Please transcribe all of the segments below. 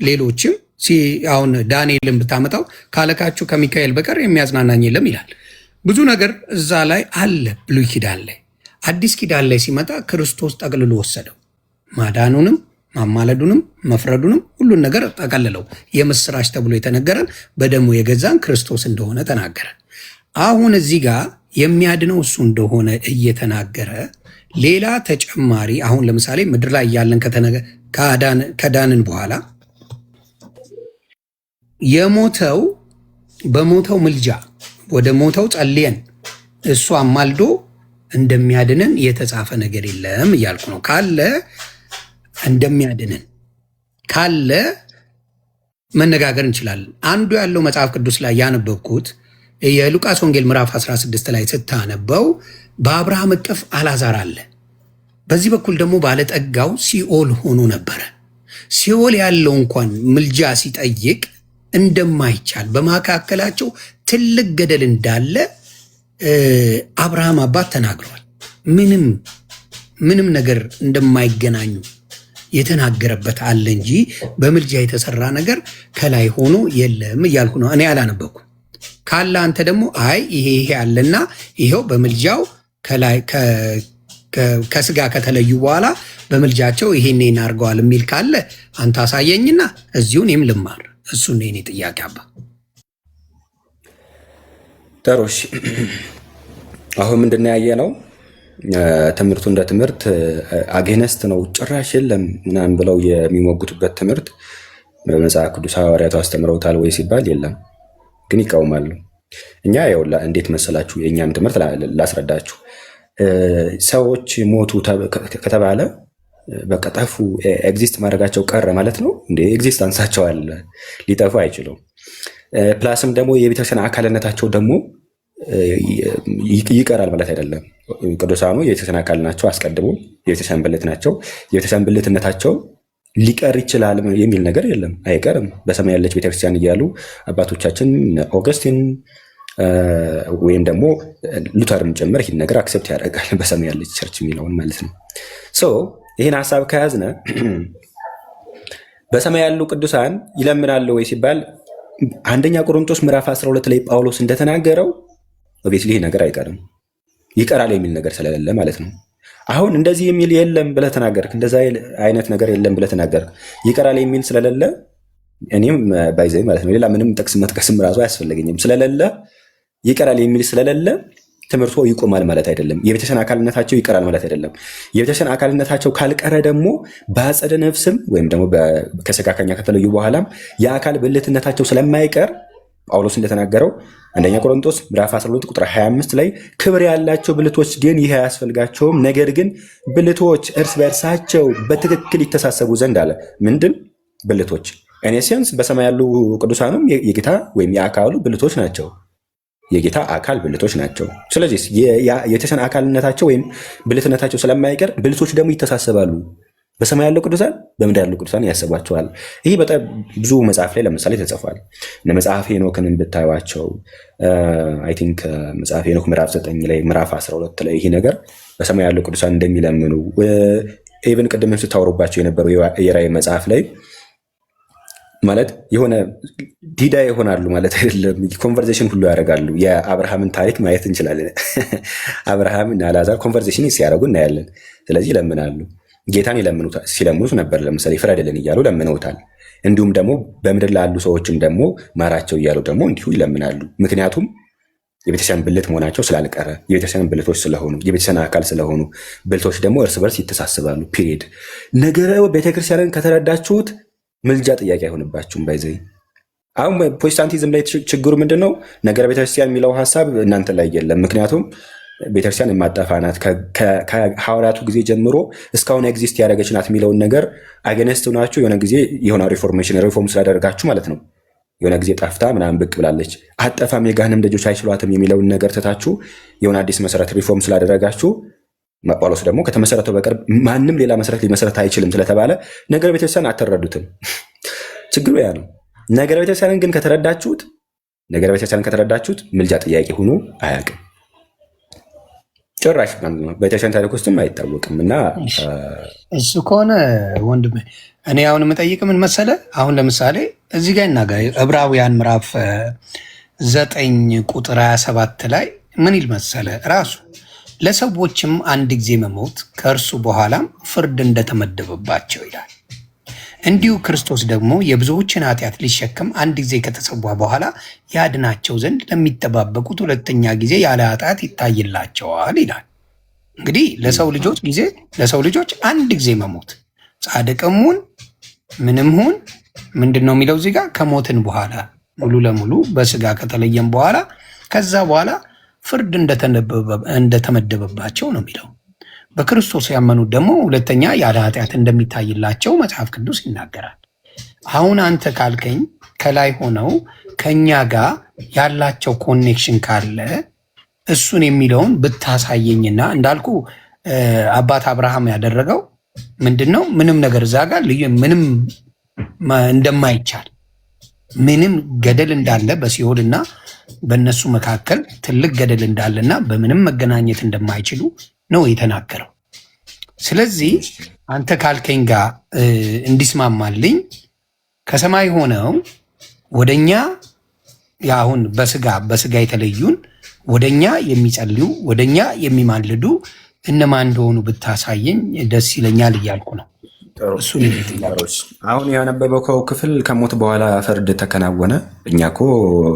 ሌሎችም አሁን ዳንኤልን ብታመጣው ካለቃችሁ ከሚካኤል በቀር የሚያጽናናኝ የለም ይላል። ብዙ ነገር እዛ ላይ አለ ብሉይ ኪዳን ላይ። አዲስ ኪዳን ላይ ሲመጣ ክርስቶስ ጠቅልሎ ወሰደው። ማዳኑንም ማማለዱንም መፍረዱንም ሁሉን ነገር ጠቀልለው የምስራች ተብሎ የተነገረን በደሙ የገዛን ክርስቶስ እንደሆነ ተናገረ። አሁን እዚህ ጋር የሚያድነው እሱ እንደሆነ እየተናገረ ሌላ ተጨማሪ አሁን ለምሳሌ ምድር ላይ ያለን ከዳንን በኋላ የሞተው በሞተው ምልጃ ወደ ሞተው ጸልየን እሱ አማልዶ እንደሚያድነን የተጻፈ ነገር የለም እያልኩ ነው። ካለ እንደሚያድነን ካለ መነጋገር እንችላለን። አንዱ ያለው መጽሐፍ ቅዱስ ላይ ያነበብኩት የሉቃስ ወንጌል ምዕራፍ 16 ላይ ስታነበው በአብርሃም እቅፍ አልዓዛር አለ፣ በዚህ በኩል ደግሞ ባለጠጋው ሲኦል ሆኖ ነበረ። ሲኦል ያለው እንኳን ምልጃ ሲጠይቅ እንደማይቻል በመካከላቸው ትልቅ ገደል እንዳለ አብርሃም አባት ተናግሯል። ምንም ነገር እንደማይገናኙ የተናገረበት አለ እንጂ በምልጃ የተሰራ ነገር ከላይ ሆኖ የለም እያልኩ ነው። እኔ አላነበኩም። ካለ አንተ ደግሞ አይ ይሄ አለና ይሄው በምልጃው ከላይ ከስጋ ከተለዩ በኋላ በምልጃቸው ይሄን አድርገዋል የሚል ካለ አንተ አሳየኝና እዚሁ እኔም ልማር። እሱ ነው የኔ ጥያቄ። አባ ተሮሽ አሁን ምንድነው ያየነው? ትምህርቱ እንደ ትምህርት አጌነስት ነው፣ ጭራሽ የለም ምናምን ብለው የሚሞግቱበት ትምህርት በመጽሐፍ ቅዱስ ሐዋርያቱ አስተምረውታል ወይ ሲባል የለም፣ ግን ይቃወማሉ። እኛ ያውላ እንዴት መሰላችሁ? የእኛን ትምህርት ላስረዳችሁ። ሰዎች ሞቱ ከተባለ በቃ ጠፉ፣ ኤግዚስት ማድረጋቸው ቀረ ማለት ነው እንዴ? ኤግዚስታንሳቸው አለ፣ ሊጠፉ አይችሉም። ፕላስም ደግሞ የቤተክርስቲያን አካልነታቸው ደግሞ ይቀራል ማለት አይደለም። ቅዱሳኑ የቤተክርስቲያን አካል ናቸው፣ አስቀድሞ የቤተክርስቲያን ብልት ናቸው። የቤተክርስቲያን ብልትነታቸው ሊቀር ይችላል የሚል ነገር የለም፣ አይቀርም። በሰማይ ያለች ቤተክርስቲያን እያሉ አባቶቻችን ኦገስቲን ወይም ደግሞ ሉተርም ጭምር ይህን ነገር አክሰፕት ያደርጋል፣ በሰማይ ያለች ቸርች የሚለውን ማለት ነው። ይህን ሀሳብ ከያዝነ በሰማይ ያሉ ቅዱሳን ይለምናሉ ወይ ሲባል አንደኛ ቆሮንቶስ ምዕራፍ 12 ላይ ጳውሎስ እንደተናገረው ኦብቪየስሊ ይህ ነገር አይቀርም፣ ይቀራል የሚል ነገር ስለሌለ ማለት ነው። አሁን እንደዚህ የሚል የለም ብለህ ተናገርክ፣ እንደዛ አይነት ነገር የለም ብለህ ተናገርክ፣ ይቀራል የሚል ስለሌለ እኔም ባይዘይ ማለት ነው ሌላ ምንም ጥቅስ መጥቀስም ራሱ አያስፈልገኝም። ስለሌለ ይቀራል የሚል ስለሌለ ትምህርቱ ይቆማል ማለት አይደለም። የቤተክርስቲያን አካልነታቸው ይቀራል ማለት አይደለም። የቤተክርስቲያን አካልነታቸው ካልቀረ ደግሞ በአጸደ ነፍስም ወይም ደግሞ ከሥጋ ከኛ ከተለዩ በኋላም የአካል ብልትነታቸው ስለማይቀር ጳውሎስ እንደተናገረው አንደኛ ቆሮንቶስ ምዕራፍ 12 ቁጥር 25 ላይ ክብር ያላቸው ብልቶች ግን ይህ አያስፈልጋቸውም፣ ነገር ግን ብልቶች እርስ በእርሳቸው በትክክል ይተሳሰቡ ዘንድ አለ። ምንድን ብልቶች? ኢኔሴንስ በሰማይ ያሉ ቅዱሳኑም የጌታ ወይም የአካሉ ብልቶች ናቸው፣ የጌታ አካል ብልቶች ናቸው። ስለዚህ የቤተክርስቲያን አካልነታቸው ወይም ብልትነታቸው ስለማይቀር ብልቶች ደግሞ ይተሳሰባሉ። በሰማይ ያለው ቅዱሳን በምድር ያለው ቅዱሳን ያስባቸዋል። ይህ በጣም ብዙ መጽሐፍ ላይ ለምሳሌ ተጽፏል። መጽሐፍ ሄኖክን ብታዩዋቸው አይ ቲንክ መጽሐፍ ሄኖክ ምዕራፍ 9 ላይ ምዕራፍ 12 ላይ ይህ ነገር በሰማይ ያለው ቅዱሳን እንደሚለምኑ ኢቭን ቅድምም ስታወሩባቸው የነበረው የራእይ መጽሐፍ ላይ ማለት የሆነ ዲዳ ይሆናሉ ማለት አይደለም፣ ኮንቨርሴሽን ሁሉ ያደርጋሉ። የአብርሃምን ታሪክ ማየት እንችላለን። አብርሃም እና አልዓዛር ኮንቨርሴሽን ሲያደርጉ እናያለን። ስለዚህ ይለምናሉ፣ ጌታን ሲለምኑት ነበር። ለምሳሌ ፍረድልን እያሉ ለምነውታል። እንዲሁም ደግሞ በምድር ላሉ ሰዎችም ደግሞ ማራቸው እያሉ ደግሞ እንዲሁ ይለምናሉ። ምክንያቱም የቤተክርስቲያን ብልት መሆናቸው ስላልቀረ የቤተክርስቲያን ብልቶች ስለሆኑ የቤተክርስቲያን አካል ስለሆኑ ብልቶች ደግሞ እርስ በርስ ይተሳስባሉ። ፒሪየድ። ነገረ ቤተክርስቲያንን ከተረዳችሁት ምልጃ ጥያቄ አይሆንባችሁም። ባይዘይ አሁን ፕሮቴስታንቲዝም ላይ ችግሩ ምንድን ነው? ነገረ ቤተክርስቲያን የሚለው ሀሳብ እናንተ ላይ የለም። ምክንያቱም ቤተክርስቲያን የማጠፋ ናት፣ ከሐዋርያቱ ጊዜ ጀምሮ እስካሁን ኤግዚስት ያደረገች ናት የሚለውን ነገር አገነስት ናችሁ። የሆነ ጊዜ የሆነ ሪፎርም ስላደረጋችሁ ማለት ነው የሆነ ጊዜ ጠፍታ ምናምን ብቅ ብላለች። አጠፋም የገሃነም ደጆች አይችሏትም የሚለውን ነገር ትታችሁ የሆነ አዲስ መሰረት ሪፎርም ስላደረጋችሁ ጳውሎስ ደግሞ ከተመሰረተው በቀር ማንም ሌላ መሰረት ሊመሰረት አይችልም ስለተባለ ነገረ ቤተክርስቲያን አትረዱትም። ችግሩ ያ ነው። ነገረ ቤተክርስቲያንን ግን ከተረዳችሁት ምልጃ ጥያቄ ሆኖ አያውቅም ጭራሽ በቤተክርስቲያን ታሪክ ውስጥም አይታወቅም። እና እሱ ከሆነ ወንድም እኔ አሁን የምጠይቅ ምን መሰለ፣ አሁን ለምሳሌ እዚህ ጋር ይናገር ዕብራውያን ምዕራፍ 9 ቁጥር 27 ላይ ምን ይል መሰለ ራሱ ለሰዎችም አንድ ጊዜ መሞት ከእርሱ በኋላም ፍርድ እንደተመደበባቸው ይላል። እንዲሁ ክርስቶስ ደግሞ የብዙዎችን ኃጢአት ሊሸከም አንድ ጊዜ ከተሰዋ በኋላ ያድናቸው ዘንድ ለሚጠባበቁት ሁለተኛ ጊዜ ያለ ኃጢአት ይታይላቸዋል ይላል። እንግዲህ ለሰው ልጆች አንድ ጊዜ መሞት ጻድቅም ሁን ምንም ሁን ምንድን ነው የሚለው እዚህ ጋር ከሞትን በኋላ ሙሉ ለሙሉ በስጋ ከተለየም በኋላ ከዛ በኋላ ፍርድ እንደተመደበባቸው ነው የሚለው። በክርስቶስ ያመኑት ደግሞ ሁለተኛ ያለ ኃጢአት እንደሚታይላቸው መጽሐፍ ቅዱስ ይናገራል። አሁን አንተ ካልከኝ ከላይ ሆነው ከኛ ጋር ያላቸው ኮኔክሽን ካለ እሱን የሚለውን ብታሳየኝና እንዳልኩ አባት አብርሃም ያደረገው ምንድን ነው? ምንም ነገር እዛ ጋር ምንም እንደማይቻል ምንም ገደል እንዳለ በሲኦልና በእነሱ መካከል ትልቅ ገደል እንዳለና በምንም መገናኘት እንደማይችሉ ነው የተናገረው። ስለዚህ አንተ ካልከኝ ጋር እንዲስማማልኝ ከሰማይ ሆነው ወደኛ አሁን በስጋ የተለዩን ወደኛ የሚጸልዩ ወደኛ የሚማልዱ እነማን እንደሆኑ ብታሳየኝ ደስ ይለኛል እያልኩ ነው። አሁን ያነበበው ክፍል ከሞት በኋላ ፍርድ ተከናወነ። እኛ እኮ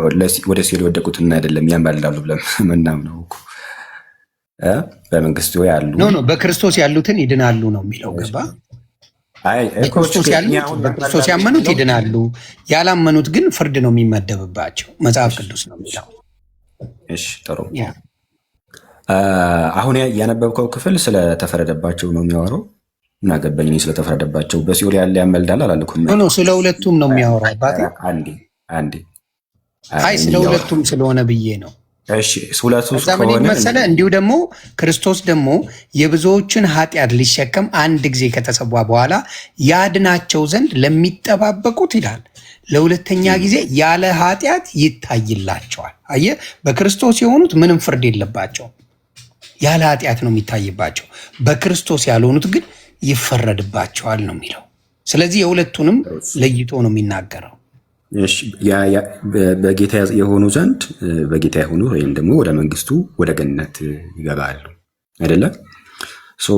ወደ ሲኦል የወደቁትና አይደለም ያማልዳሉ ብለን ምናምነው እኮ በመንግስቱ ያሉ በክርስቶስ ያሉትን ይድናሉ ነው የሚለው። ገባ? በክርስቶስ ያመኑት ይድናሉ፣ ያላመኑት ግን ፍርድ ነው የሚመደብባቸው መጽሐፍ ቅዱስ ነው የሚለው። እሺ ጥሩ። አሁን ያነበብከው ክፍል ስለተፈረደባቸው ነው የሚያወራው። ምን አገባኝ እኔ ስለተፈረደባቸው። በሲኦል ያለ ያመልዳል አላልኩም። ስለ ሁለቱም ነው የሚያወራው አባቴ። አንዴ ስለ ሁለቱም ስለሆነ ብዬ ነው። ምን መሰለ፣ እንዲሁ ደግሞ ክርስቶስ ደግሞ የብዙዎችን ኃጢአት ሊሸከም አንድ ጊዜ ከተሰዋ በኋላ ያድናቸው ዘንድ ለሚጠባበቁት ይላል ለሁለተኛ ጊዜ ያለ ኃጢአት ይታይላቸዋል። አየህ፣ በክርስቶስ የሆኑት ምንም ፍርድ የለባቸውም፣ ያለ ኃጢአት ነው የሚታይባቸው። በክርስቶስ ያልሆኑት ግን ይፈረድባቸዋል ነው የሚለው። ስለዚህ የሁለቱንም ለይቶ ነው የሚናገረው። በጌታ የሆኑ ዘንድ በጌታ የሆኑ ወይም ደግሞ ወደ መንግስቱ ወደ ገነት ይገባሉ አይደለም።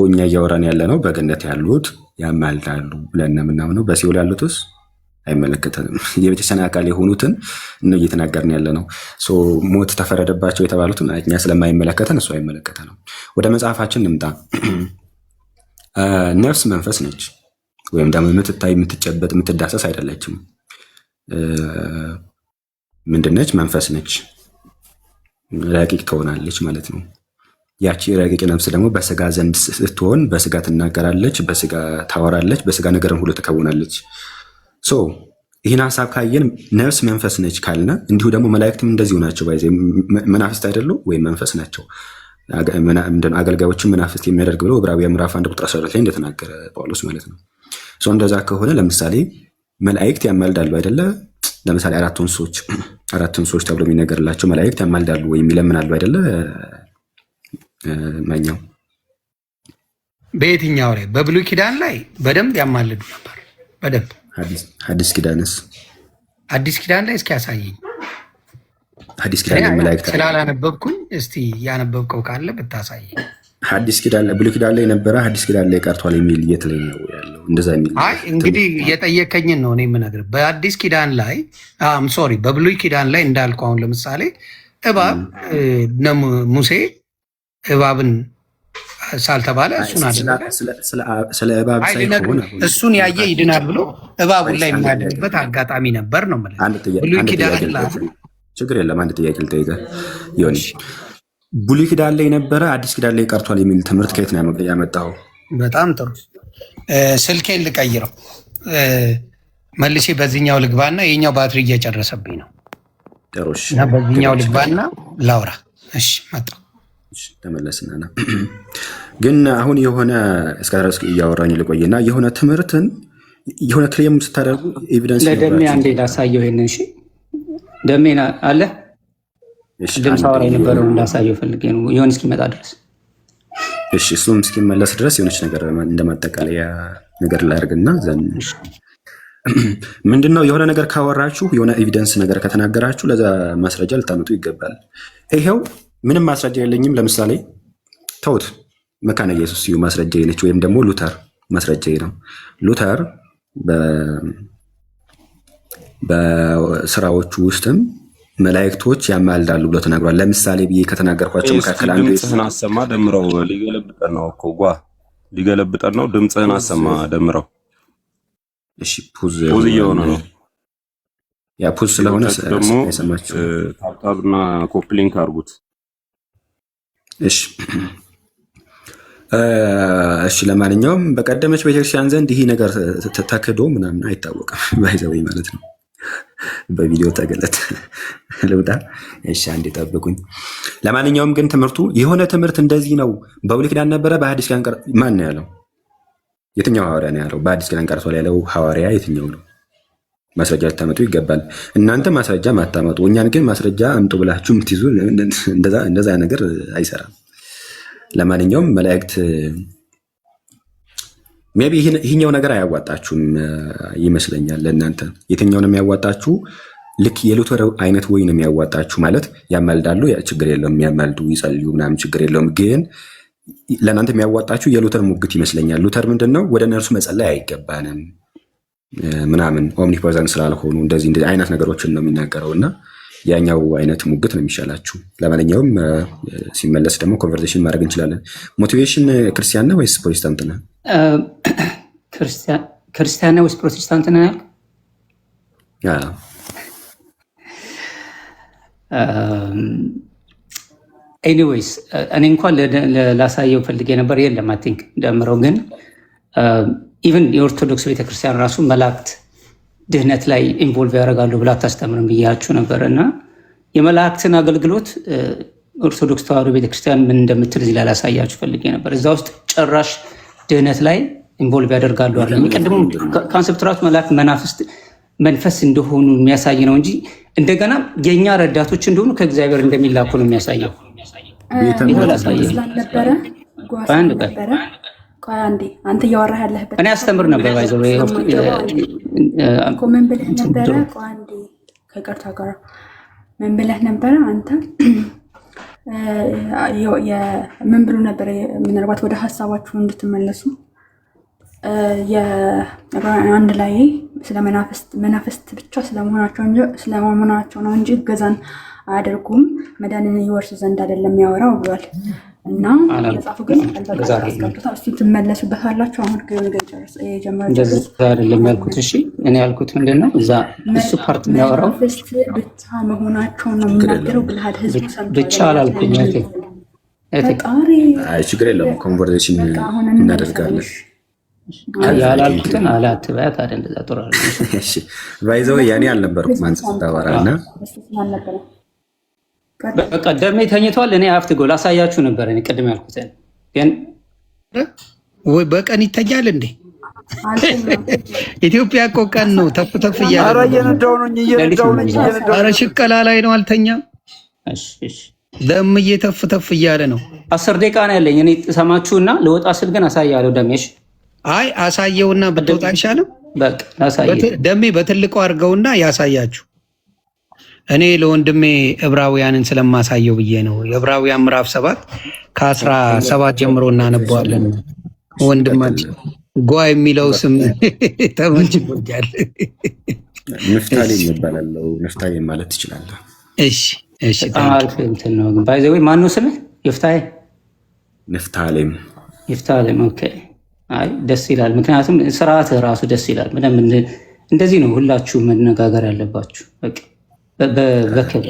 እኛ እያወራን ያለ ነው በገነት ያሉት ያማልዳሉ ብለን የምናምነው። በሲኦል ያሉትስ አይመለከተንም። የቤተክርስቲያን አካል የሆኑትን ነው እየተናገርን ያለ ነው። ሞት ተፈረደባቸው የተባሉትን እኛ ስለማይመለከተን እሱ አይመለከተንም። ወደ መጽሐፋችን እንምጣ። ነፍስ መንፈስ ነች፣ ወይም ደግሞ የምትታይ የምትጨበጥ የምትዳሰስ አይደለችም። ምንድነች? መንፈስ ነች። ረቂቅ ትሆናለች ማለት ነው። ያቺ ረቂቅ ነፍስ ደግሞ በስጋ ዘንድ ስትሆን በስጋ ትናገራለች፣ በስጋ ታወራለች፣ በስጋ ነገርን ሁሉ ትከውናለች። ይህን ሀሳብ ካየን ነፍስ መንፈስ ነች ካልነ እንዲሁ ደግሞ መላእክትም እንደዚሁ ናቸው። መናፍስት አይደሉ ወይም መንፈስ ናቸው። አገልጋዮችን መናፍስት የሚያደርግ ብሎ ዕብራውያን ምዕራፍ 1 ቁጥር 12 ላይ እንደተናገረ ጳውሎስ ማለት ነው። እንደዛ ከሆነ ለምሳሌ መላእክት ያማልዳሉ አይደለ? ለምሳሌ አራት እንስሶች ተብሎ የሚነገርላቸው መላእክት ያማልዳሉ ወይም ይለምናሉ አይደለ? ማኛው በየትኛው ላይ? በብሉይ ኪዳን ላይ በደንብ ያማልዱ ነበር። በደንብ ሐዲስ ኪዳንስ? አዲስ ኪዳን ላይ እስኪ ያሳየኝ። ሐዲስ ኪዳን ላይ መላእክት ስላላነበብኩኝ እስቲ ያነበብከው ካለ ብታሳየኝ። ሐዲስ ኪዳን ላይ ብሉይ ኪዳን ላይ ነበረ፣ ሐዲስ ኪዳን ላይ ቀርቷል የሚል የት ላይ ነው ያለው? እንደዛ የሚል እንግዲህ የጠየቀኝን ነው እኔ የምነግርህ። በአዲስ ኪዳን ላይ በብሉይ ኪዳን ላይ እንዳልኩ አሁን ለምሳሌ እባብ ሙሴ እባብን ሳልተባለ እሱን አደረገ። ስለ እባብ ሳይሆን እሱን ያየ ይድናል ብሎ እባቡን ላይ የሚያድንበት አጋጣሚ ነበር ነው ማለት። ብሉይ ኪዳን ላይ ችግር የለም። አንድ ጥያቄ ልጠይቅህ ይሆን? ብሉይ ኪዳን ላይ ነበረ፣ አዲስ ኪዳን ላይ ቀርቷል የሚል ትምህርት ከየት ነው ያመጣው? በጣም ጥሩ። ስልኬን ልቀይረው መልሼ በዚህኛው ልግባና የኛው ባትሪ እየጨረሰብኝ ነው። እና በዚህኛው ልግባና ላውራ። እሺ መጣሁ። ተመለስና ግን አሁን የሆነ እስከ ድረስ እያወራኝ ልቆይና የሆነ ትምህርትን የሆነ ክሌም ስታደርጉ ኤቪደንስ ለደሜ አንዴ ላሳየው ይሄንን። እሺ ደሜና አለ ቅድም ሳወራ የነበረውን እንዳሳየው ፈልጌ ነው። ይሆን እስኪመጣ ድረስ እሺ እሱም እስኪመለስ ድረስ የሆነች ነገር እንደማጠቃለያ ነገር ላድርግና ዘን ምንድነው የሆነ ነገር ካወራችሁ የሆነ ኤቪደንስ ነገር ከተናገራችሁ ለዛ ማስረጃ ልታመጡ ይገባል። ይሄው ምንም ማስረጃ የለኝም። ለምሳሌ ተውት፣ መካነ ኢየሱስ ሲዩ ማስረጃ ነች፣ ወይም ደግሞ ሉተር ማስረጃ ነው። ሉተር በስራዎቹ ውስጥም መላእክቶች ያማልዳሉ ብሎ ተናግሯል። ለምሳሌ ብዬ ከተናገርኳቸው መካከል አንዱ ድምፅህን አሰማ ደምረው ሊገለብጠን ነው እኮ ሊገለብጠን ነው። ድምፅህን አሰማ ደምረው። እሺ ፑዝ እየሆነ ነው። ያ ፑዝ ስለሆነ ደግሞ አይሰማችሁ። ታብታብና ኮፕሊንክ አድርጉት። እሺ ለማንኛውም በቀደመች ቤተክርስቲያን ዘንድ ይህ ነገር ተክዶ ምናምን አይታወቅም። ባይዘው ማለት ነው። በቪዲዮ ተገለጠ ልውጣ። እሺ አንዴ ጠብቁኝ። ለማንኛውም ግን ትምህርቱ የሆነ ትምህርት እንደዚህ ነው በብሉይ ኪዳን ነበረ፣ በሐዲስ ኪዳን ማን ነው ያለው? የትኛው ሐዋርያ ነው ያለው? በሐዲስ ኪዳን ቀርቷል ያለው ሐዋርያ የትኛው ነው? ማስረጃ ልታመጡ ይገባል። እናንተ ማስረጃ ማታመጡ፣ እኛን ግን ማስረጃ አምጡ ብላችሁ የምትይዙ እንደዛ ነገር አይሰራም። ለማንኛውም መላእክት ሜቢ ይህኛው ነገር አያዋጣችሁም ይመስለኛል። ለእናንተ የትኛው ነው የሚያዋጣችሁ? ልክ የሉተር አይነት ወይ ነው የሚያዋጣችሁ? ማለት ያማልዳሉ፣ ችግር የለውም፣ የሚያማልዱ ይጸልዩ ምናምን ችግር የለውም። ግን ለእናንተ የሚያዋጣችሁ የሉተር ሙግት ይመስለኛል። ሉተር ምንድን ነው? ወደ እነርሱ መጸለይ አይገባንም ምናምን ኦምኒፖዘንት ስላልሆኑ እንደዚህ አይነት ነገሮችን ነው የሚናገረው እና ያኛው አይነት ሙግት ነው የሚሻላችሁ። ለማንኛውም ሲመለስ ደግሞ ኮንቨርሴሽን ማድረግ እንችላለን። ሞቲቬሽን ክርስቲያን ነህ ወይስ ፕሮቴስታንት ነህ? ክርስቲያን ነህ ወይስ ፕሮቴስታንት ነህ? ኤኒዌይስ እኔ እንኳን ላሳየው ፈልጌ ነበር። የለም አይ ቲንክ ደምረው ግን ኢቨን የኦርቶዶክስ ቤተክርስቲያን ራሱ መላእክት ድህነት ላይ ኢንቮልቭ ያደርጋሉ ብላ አታስተምርም ብያችሁ ነበር እና የመላእክትን አገልግሎት ኦርቶዶክስ ተዋሕዶ ቤተክርስቲያን ምን እንደምትል እዚህ ላይ ላሳያችሁ ፈልጌ ነበር። እዛ ውስጥ ጭራሽ ድህነት ላይ ኢንቮልቭ ያደርጋሉ አለ። የሚቀድሙ ካንሰፕት ራሱ መላእክት መንፈስ እንደሆኑ የሚያሳይ ነው እንጂ እንደገና የእኛ ረዳቶች እንደሆኑ ከእግዚአብሔር እንደሚላኩ ነው የሚያሳየው። አንተ እያወራህ ያለህበት እኔ አስተምር ነበር ባይዘው ምን ብለህ ነበረ? አንዴ ከቀርታ ጋር ምን ብለህ ነበረ አንተ? ምን ብሎ ነበረ? ምናልባት ወደ ሀሳባችሁ እንድትመለሱ አንድ ላይ ስለ መናፍስት ብቻ ስለመሆናቸው ነው እንጂ እገዛን አያደርጉም መዳንን ይወርሱ ዘንድ አይደለም ያወራው ብሏል። እና መጽሐፉ ግን አስቀምጦታል። እስቲ ትመለሱበታላችሁ። አሁን እንደዚህ አይደለም ያልኩት። እሺ እኔ ያልኩት ምንድን ነው እዛ እሱ ፓርት የሚያወራው ብቻ መሆናቸውን ነው የሚናገረው ብልሃት ህዝቡ ብቻ አላልኩም። ችግር የለውም ኮንቨርሴሽን እናደርጋለን። ያላልኩትን አላትበያት አይደል? እንደዛ ጥሩ አለ። ባይዘው ያኔ አልነበርኩም አንተ ስታወራና በቃ ደሜ ተኝቷል። እኔ አፍት ጎል አሳያችሁ ነበር። እኔ ቅድም ያልኩትን ግን ወይ በቀን ይተኛል እንዴ? ኢትዮጵያ እኮ ቀን ነው። ተፍ ተፍ እያለ ኧረ ሽቀላ ላይ ነው። አልተኛም። ደም እየተፍ ተፍ እያለ ነው። 10 ደቂቃ ነው ያለኝ። እኔ ሰማችሁና ልወጣ ስል ግን አሳያለሁ። ደሜሽ አይ አሳየውና ብትወጣ አይሻልም? በቃ አሳየው። ደሜ በትልቁ አድርገውና ያሳያችሁ። እኔ ለወንድሜ ዕብራውያንን ስለማሳየው ብዬ ነው። የዕብራውያን ምዕራፍ 7 ከ17 ጀምሮ እናነበዋለን። ወንድማችን ጓ የሚለው ስም ተመችቶኛል። ንፍታሌም ይባላል። ንፍታሌም ማለት ትችላለህ። እሺ እሺ። እንትን ነው ግን ባይ ዘ ወይ ማነው ስምህ? ይፍታዬ ንፍታሌም። ይፍታሌም ኦኬ። አይ ደስ ይላል። ምክንያቱም ስርዓትህ ራሱ ደስ ይላል። ምንም እንደዚህ ነው ሁላችሁ መነጋገር ያለባችሁ። በቃ በክብር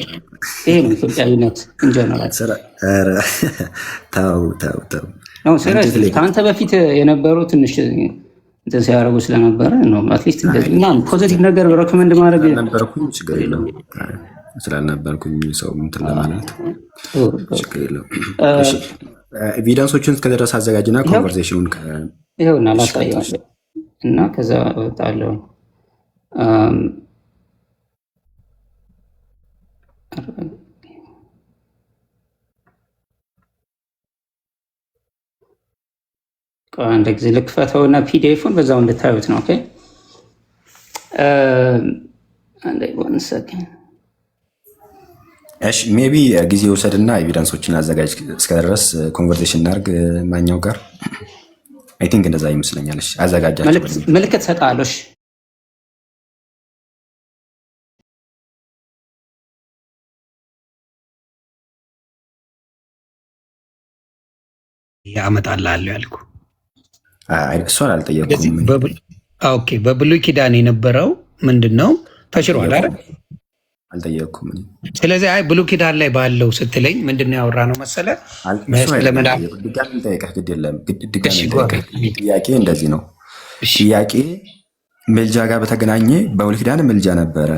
ይሄ ነው ኢትዮጵያዊነት እንጀነራል። ከአንተ በፊት የነበሩ ትንሽ እንትን ሲያደርጉ ስለነበረ ነው። አትሊስት እና ፖዚቲቭ ነገር ሬኮመንድ ማድረግ ነበርኩኝ። ችግር የለውም ስላልነበርኩኝ ሰው እንትን ለማለት ችግር የለውም። ኤቪደንሶችን እስከደረስ አዘጋጅና ኮንቨርሴሽኑን ይኸውና ላሳየዋለሁ እና ከዛ እወጣለሁ። አንድ ጊዜ ልክፈተውና ፒዲኤፉን በዛው እንድታዩት ነው። ኦኬ እሺ ሜቢ ጊዜ ውሰድና ኤቪደንሶችን አዘጋጅ እስከደረስ ኮንቨርሴሽን እናድርግ ማኛው ጋር አይ ቲንክ እንደዛ ይመስለኛል። እሺ አዘጋጃቸው ምልክት ሰጣለሁ። እሺ ያመጣልሃለሁ ያልኩ እሷን አልጠየኩም። ኦኬ በብሉይ ኪዳን የነበረው ምንድን ነው ተሽሯል አይደል? አልጠየኩም። ስለዚህ አይ ብሉይ ኪዳን ላይ ባለው ስትለኝ ምንድን ነው ያወራነው መሰለህ? ድጋሚ ጠይቀህ ግድ የለም ድጋሚ ጠይቀህ ጥያቄ እንደዚህ ነው። ጥያቄ ምልጃ ጋር በተገናኘ በብሉይ ኪዳን ምልጃ ነበረ።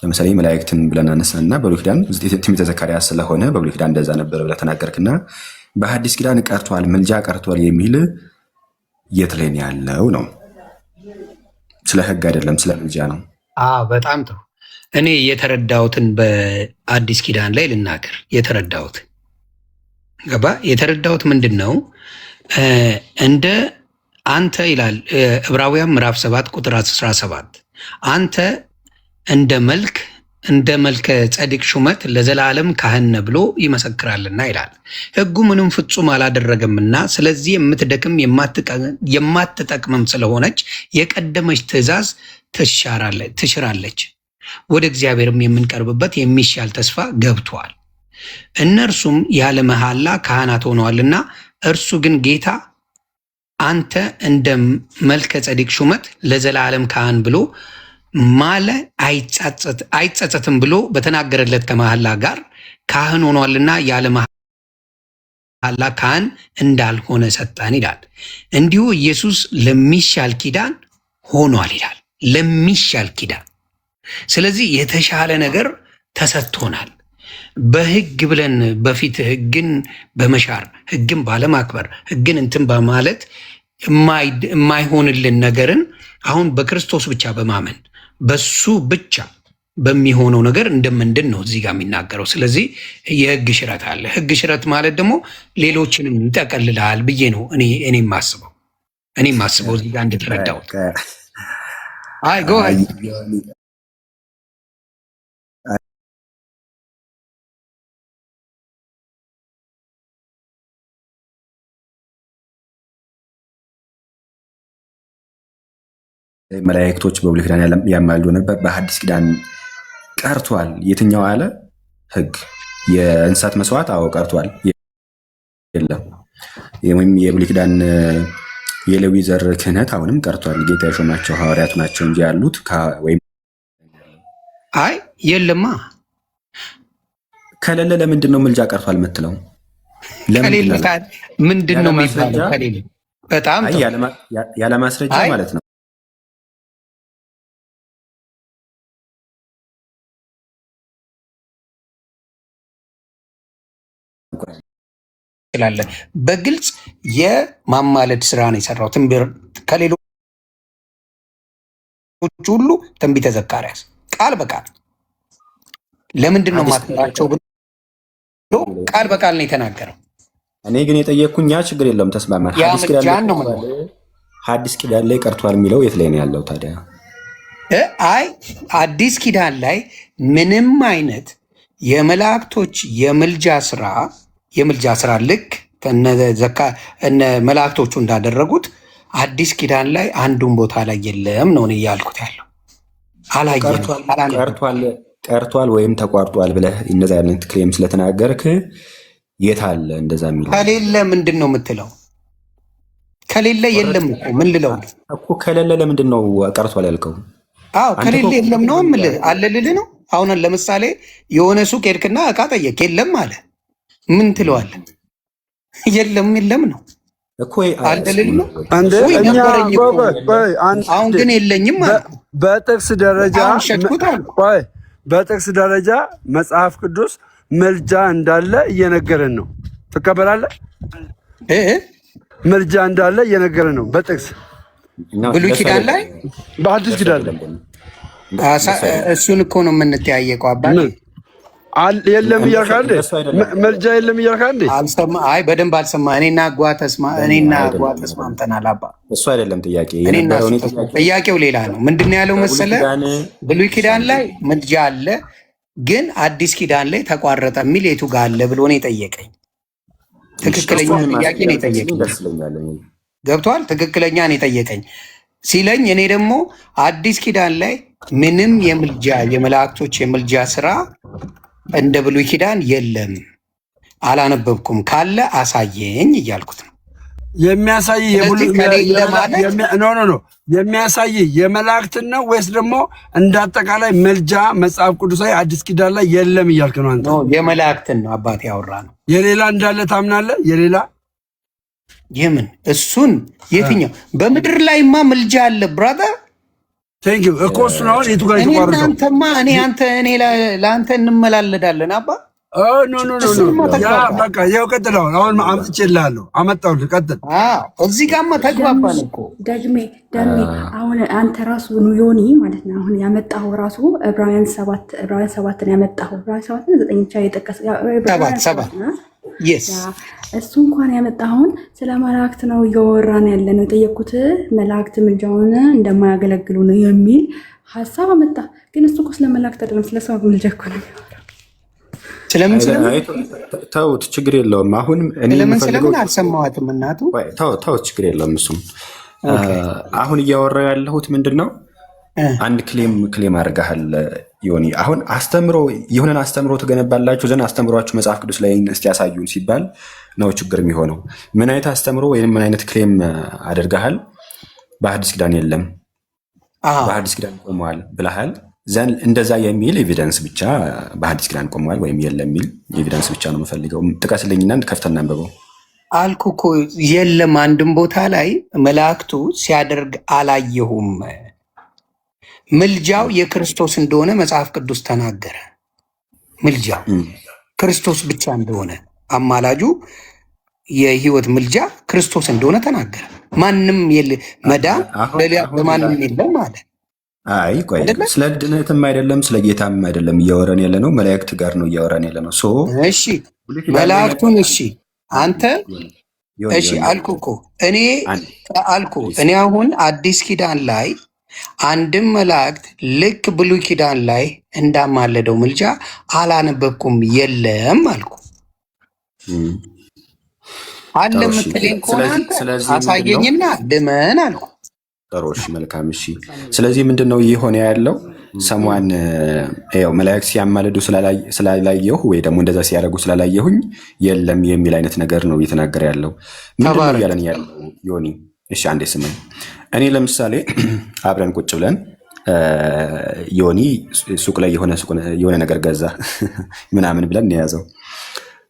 ለምሳሌ መላእክትን ብለን አነሳና በብሉይ ኪዳን ትንቢተ ዘካርያስ ስለሆነ በብሉይ ኪዳን እንደዛ ነበረ ብለህ ተናገርክና በሐዲስ ኪዳን ቀርቷል ምልጃ ቀርቷል የሚል የት ላይ ያለው ነው? ስለ ህግ አይደለም ስለ ምልጃ ነው። በጣም ጥሩ። እኔ የተረዳሁትን በአዲስ ኪዳን ላይ ልናገር። የተረዳሁት ምንድን ነው? እንደ አንተ ይላል ዕብራውያን ምዕራፍ 7 ቁጥር 17 አንተ እንደ መልከ ጸዲቅ ሹመት ለዘላለም ካህን ነህ ብሎ ይመሰክራልና ይላል። ህጉ ምንም ፍጹም አላደረገምና ስለዚህ የምትደክም የማትጠቅምም ስለሆነች የቀደመች ትእዛዝ ትሽራለች። ወደ እግዚአብሔርም የምንቀርብበት የሚሻል ተስፋ ገብቷል። እነርሱም ያለ መሐላ ካህናት ሆነዋልና እርሱ ግን ጌታ አንተ እንደ መልከ ጸዲቅ ሹመት ለዘላለም ካህን ብሎ ማለ አይጸጸትም ብሎ በተናገረለት ከመሐላ ጋር ካህን ሆኗልና ያለ መሐላ ካህን እንዳልሆነ ሰጠን ይላል። እንዲሁ ኢየሱስ ለሚሻል ኪዳን ሆኗል ይላል። ለሚሻል ኪዳን። ስለዚህ የተሻለ ነገር ተሰጥቶናል። በህግ ብለን በፊት ህግን በመሻር ህግን ባለማክበር ህግን እንትን በማለት የማይሆንልን ነገርን አሁን በክርስቶስ ብቻ በማመን በሱ ብቻ በሚሆነው ነገር እንደምንድን ነው እዚህ ጋር የሚናገረው። ስለዚህ የህግ ሽረት አለ። ህግ ሽረት ማለት ደግሞ ሌሎችንም ይጠቀልላል ብዬ ነው እኔ ማስበው እዚህ ጋር እንደተረዳሁት። መላእክቶች በብሉይ ኪዳን ያማልዱ ነበር፣ በሐዲስ ኪዳን ቀርቷል። የትኛው አለ? ህግ የእንስሳት መስዋዕት አዎ ቀርቷል። የለም ወይም የብሉይ ኪዳን የሌዊ ዘር ክህነት አሁንም ቀርቷል። ጌታ የሾማቸው ሐዋርያቱ ናቸው እንጂ ያሉት ወይም አይ የለማ። ከሌለ ለምንድን ነው ምልጃ ቀርቷል የምትለው? ምንድን ነው የሚባለው? ከሌለ በጣም ያለ ማስረጃ ማለት ነው። ስላለ በግልጽ የማማለድ ስራ ነው የሰራው። ከሌሎች ሁሉ ትንቢተ ዘካርያስ ቃል በቃል ለምንድን ነው ማትላቸው ብሎ ቃል በቃል ነው የተናገረው። እኔ ግን የጠየቅኩኝ ያ ችግር የለውም ተስማማ። ሐዲስ ኪዳን ላይ ቀርቷል የሚለው የት ላይ ነው ያለው ታዲያ? አይ አዲስ ኪዳን ላይ ምንም አይነት የመላእክቶች የምልጃ ስራ ልክ እነ መላእክቶቹ እንዳደረጉት አዲስ ኪዳን ላይ አንዱን ቦታ ላይ የለም ነው እያልኩት ያለው። ቀርቷል ወይም ተቋርጧል ብለህ እነዚያ አይነት ክሌም ስለተናገርክ የት አለ እንደዛ የሚለው? ከሌለ ምንድን ነው የምትለው? ከሌለ የለም እኮ ምን ልለው እኮ። ከሌለ ለምንድን ነው ቀርቷል ያልከው? ከሌለ የለም ነው የምልህ። አለ ልልህ ነው። አሁን ለምሳሌ የሆነ ሱቅ ሄድክና እቃ ጠየቅ፣ የለም አለ። ምን ትለዋለህ? የለም ነው እኮ አልደልል ነው። አሁን ግን የለኝም አልኩ። በጥቅስ ደረጃ መጽሐፍ ቅዱስ ምልጃ እንዳለ እየነገረን ነው። ትቀበላለህ? ምልጃ እንዳለ እየነገረን ነው በጥቅስ ብሉይ ኪዳን ላይ፣ በአዲስ ኪዳን ላይ። እሱን እኮ ነው የምንተያየቀው አባቴ። የለም እያልክ አንዴ መልጃ የለም እያልክ አንዴ አይ በደንብ አልሰማ። እኔና ጓ ተስማምተናል። አባ እሱ አይደለም ጥያቄ። ጥያቄው ሌላ ነው። ምንድን ያለው መሰለ? ብሉይ ኪዳን ላይ ምልጃ አለ፣ ግን አዲስ ኪዳን ላይ ተቋረጠ የሚል የቱ ጋር አለ ብሎ ነው የጠየቀኝ። ትክክለኛ ጥያቄ ነው የጠየቀኝ። ገብቷል? ትክክለኛ ነው የጠየቀኝ ሲለኝ እኔ ደግሞ አዲስ ኪዳን ላይ ምንም የምልጃ የመላእክቶች የምልጃ ስራ እንደ ብሉይ ኪዳን የለም፣ አላነበብኩም፣ ካለ አሳየኝ እያልኩት ነው። የሚያሳይ የሚያሳይ የመላእክትን ነው ወይስ ደግሞ እንዳጠቃላይ መልጃ መጽሐፍ ቅዱሳዊ አዲስ ኪዳን ላይ የለም እያልክ ነው አንተ? የመላእክትን ነው አባቴ ያወራ ነው። የሌላ እንዳለ ታምናለህ? የሌላ የምን እሱን የትኛው? በምድር ላይማ ምልጃ አለ ብራዘር። ቴንክ ዩ እኮ እሱን አሁን የቱ ጋር የተቋረጠው? እኔ ለአንተ እንመላለዳለን አባ። ያ በቃ ይኸው ቀጥል። አሁን አምጥቼልሃለሁ፣ አመጣሁልህ። ቀጥል። እዚህ ጋርማ ተግባባን እኮ ደግሜ አሁን አንተ ራሱ ዮኒ ማለት ነው። አሁን ያመጣኸው ራሱ ዕብራውያን 7 ነው ያመጣኸው። ዕብራውያን 7 9 ብቻ የጠቀስ እሱ እንኳን ያመጣኸውን ስለ መላእክት ነው እያወራን ያለ ነው። የጠየኩት መላእክት ምልጃውን እንደማያገለግሉ ነው የሚል ሀሳብ አመጣ። ግን እሱ እኮ ስለ መላእክት አይደለም፣ ስለ ሰው ምልጃ እኮ ነው የሚያወራው። ተውት፣ ችግር የለውም። አሁን ስለምን አልሰማኋትም እናቱ። ተውት፣ ችግር የለውም። እሱም አሁን እያወራው ያለሁት ምንድን ነው? አንድ ክሌም አድርገሃል ዮኒ። አሁን የሆነን አስተምሮ ትገነባላችሁ ዘንድ አስተምሯችሁ መጽሐፍ ቅዱስ ላይ እስቲ ያሳዩን ሲባል ነው ችግር የሚሆነው። ምን አይነት አስተምሮ ወይም ምን አይነት ክሌም አድርገሃል? በሐዲስ ኪዳን የለም፣ በሐዲስ ኪዳን ቆመዋል ብለሃል። ዘንድ እንደዛ የሚል ኤቪደንስ ብቻ በሐዲስ ኪዳን ቆመዋል ወይም የለም የሚል ኤቪደንስ ብቻ ነው የምፈልገው። ጥቀስልኝና ከፍተና አንብበው አልኩ እኮ። የለም አንድም ቦታ ላይ መላእክቱ ሲያደርግ አላየሁም። ምልጃው የክርስቶስ እንደሆነ መጽሐፍ ቅዱስ ተናገረ። ምልጃው ክርስቶስ ብቻ እንደሆነ፣ አማላጁ የህይወት ምልጃ ክርስቶስ እንደሆነ ተናገረ። ማንም መዳን በማንም የለም አለ። አይ ቆይ፣ ስለ ድነትም አይደለም ስለ ጌታም አይደለም እያወራን ያለ ነው፣ መላእክት ጋር ነው እያወራን ያለ ነው። እሺ መላእክቱን እሺ አንተ እሺ አልኩ እኮ እኔ አሁን አዲስ ኪዳን ላይ አንድም መላእክት ልክ ብሉይ ኪዳን ላይ እንዳማለደው ምልጃ አላነበብኩም፣ የለም አልኩ። አለ የምትለኝ ከሆነ አሳየኝና ልመን አልኩ። ጥሩ፣ እሺ፣ መልካም። እሺ፣ ስለዚህ ምንድን ነው እየሆነ ያለው? ሰሟን መላእክት ሲያማልዱ ስላላየሁ ወይ ደግሞ እንደዛ ሲያደርጉ ስላላየሁኝ የለም የሚል አይነት ነገር ነው እየተናገረ ያለው። ምንድን ነው እያለን ያለው ዮኒ? እሺ አንዴ ስመኝ። እኔ ለምሳሌ አብረን ቁጭ ብለን ዮኒ ሱቅ ላይ የሆነ ነገር ገዛ ምናምን ብለን እንያዘው።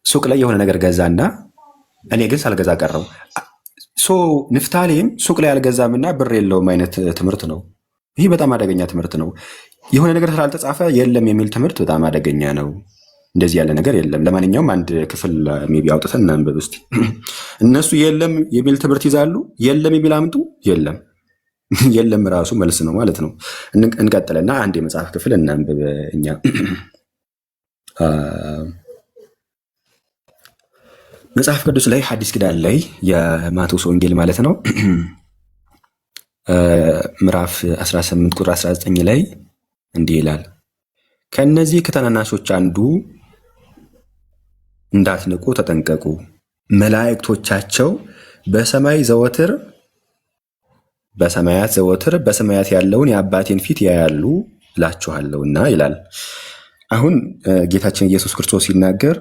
ሱቅ ላይ የሆነ ነገር ገዛና እኔ ግን ሳልገዛ ቀረው። ንፍታሌም ሱቅ ላይ አልገዛምና ብር የለውም አይነት ትምህርት ነው። ይህ በጣም አደገኛ ትምህርት ነው። የሆነ ነገር ስላልተጻፈ የለም የሚል ትምህርት በጣም አደገኛ ነው። እንደዚህ ያለ ነገር የለም። ለማንኛውም አንድ ክፍል ሜቢ አውጥተን እናንብብ እስኪ። እነሱ የለም የሚል ትምህርት ይዛሉ። የለም የሚል አምጡ። የለም ራሱ መልስ ነው ማለት ነው። እንቀጥልና አንድ የመጽሐፍ ክፍል እናንብብ እኛ መጽሐፍ ቅዱስ ላይ ሐዲስ ኪዳን ላይ የማቴዎስ ወንጌል ማለት ነው ምዕራፍ 18 ቁጥር 19 ላይ እንዲህ ይላል፣ ከእነዚህ ከታናናሾች አንዱ እንዳትንቁ ተጠንቀቁ፣ መላእክቶቻቸው በሰማያት ዘወትር በሰማያት ያለውን የአባቴን ፊት ያያሉ እላችኋለሁና ይላል። አሁን ጌታችን ኢየሱስ ክርስቶስ ሲናገር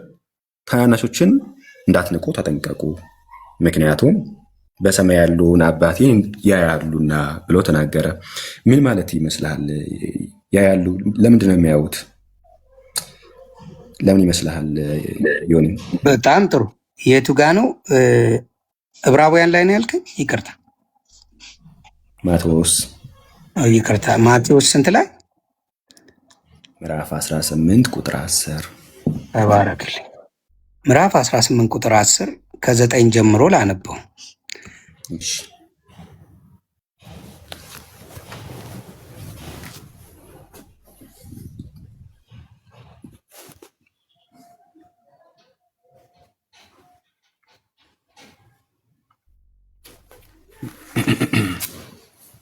ታናናሾችን እንዳትንቁ ተጠንቀቁ፣ ምክንያቱም በሰማይ ያለውን አባቴን ያያሉና ብሎ ተናገረ። ምን ማለት ይመስልሃል? ያያሉ ለምንድን ነው የሚያዩት? ለምን ይመስልሃል ዮኒ? በጣም ጥሩ። የቱ ጋ ነው? ዕብራውያን ላይ ነው ያልከኝ? ይቅርታ ማቴዎስ። ይቅርታ ማቴዎስ ስንት ላይ? ምዕራፍ 18 ቁጥር 10። ተባረክልኝ። ምዕራፍ 18 ቁጥር 10 ከ9 ጀምሮ ላነበው።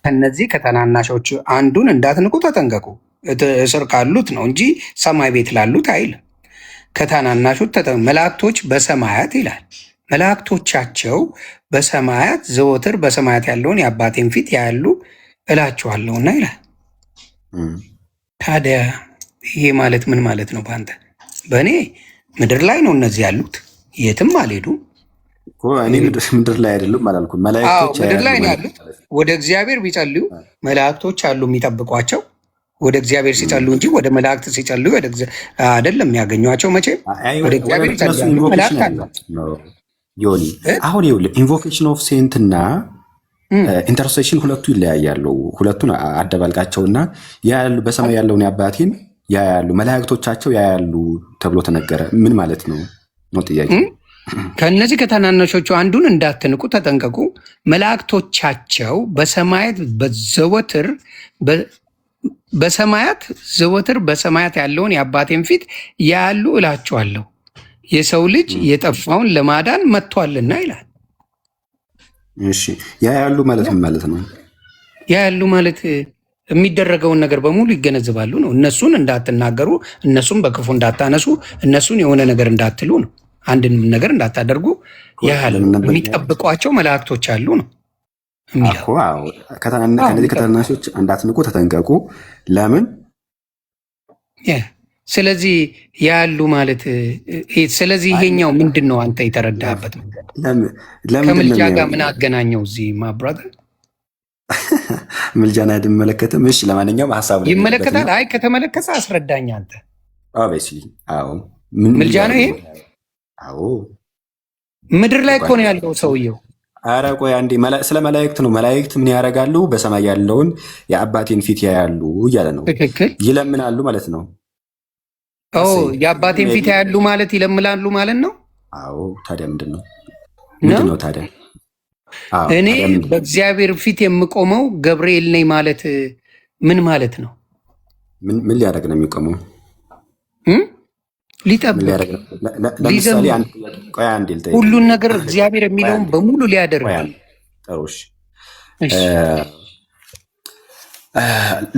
ከነዚህ ከታናናሾች አንዱን እንዳትንቁ ተጠንቀቁ። እስር ካሉት ነው እንጂ ሰማይ ቤት ላሉት አይልም። ከታናናሾች መላእክቶች በሰማያት ይላል። መላእክቶቻቸው በሰማያት ዘወትር በሰማያት ያለውን የአባቴን ፊት ያያሉ እላችኋለሁና ይላል። ታዲያ ይሄ ማለት ምን ማለት ነው? በአንተ በእኔ ምድር ላይ ነው እነዚህ ያሉት፣ የትም አልሄዱም። እኔ ምድር ላይ አይደሉም አላልኩም። መላእክቶች ምድር ላይ ነው ያሉት። ወደ እግዚአብሔር ቢጸልዩ መላእክቶች አሉ የሚጠብቋቸው። ወደ እግዚአብሔር ሲጸልዩ እንጂ ወደ መላእክት ሲጸልዩ አይደለም የሚያገኟቸው። መቼም ወደ እግዚአብሔር ይጸልያሉ። መላእክት አሉ። ዮኒ አሁን ይኸውልህ ኢንቮኬሽን ኦፍ ሴንት እና ኢንተርሴሽን ሁለቱ ይለያያሉ። ሁለቱን አደባልቃቸውና ያያሉ በሰማይ ያለውን የአባቴን ያያሉ መላእክቶቻቸው ያያሉ ተብሎ ተነገረ። ምን ማለት ነው ነው ጥያቄ። ከእነዚህ ከታናናሾቹ አንዱን እንዳትንቁ ተጠንቀቁ። መላእክቶቻቸው በሰማያት ዘወትር በሰማያት ያለውን የአባቴን ፊት ያያሉ እላችኋለሁ። የሰው ልጅ የጠፋውን ለማዳን መጥቷልና ይላል። እሺ ያያሉ ማለት ምን ማለት ነው? ያያሉ ማለት የሚደረገውን ነገር በሙሉ ይገነዘባሉ ነው። እነሱን እንዳትናገሩ፣ እነሱን በክፉ እንዳታነሱ፣ እነሱን የሆነ ነገር እንዳትሉ ነው። አንድንም ነገር እንዳታደርጉ ያህል የሚጠብቋቸው መላእክቶች አሉ ነው የሚለው። ከነዚህ ከታናናሾች እንዳትንቁ ተጠንቀቁ። ለምን? ስለዚህ ያሉ ማለት ስለዚህ ይሄኛው ምንድን ነው? አንተ የተረዳህበት ከምልጃ ጋር ምን አገናኘው? እዚህ ማብራዘር ምልጃን አይመለከትም። እሺ ለማንኛውም ሀሳብ ይመለከታል። አይ ከተመለከተ አስረዳኝ አንተ። አዎ ምልጃ ነው ይሄ። አዎ ምድር ላይ እኮ ነው ያለው ሰውየው። ኧረ ቆይ አንዴ፣ ስለ መላእክት ነው። መላእክት ምን ያደርጋሉ? በሰማይ ያለውን የአባቴን ፊት ያያሉ እያለ ነው። ትክክል። ይለምናሉ ማለት ነው። የአባቴን ፊት ያያሉ ማለት ይለምናሉ ማለት ነው። አዎ ታዲያ ምንድን ነው ታዲያ? እኔ በእግዚአብሔር ፊት የምቆመው ገብርኤል ነኝ ማለት ምን ማለት ነው? ምን ሊያደርግ ነው የሚቆመው? ሊጠብቅ፣ ሁሉን ነገር እግዚአብሔር የሚለውን በሙሉ ሊያደርግ።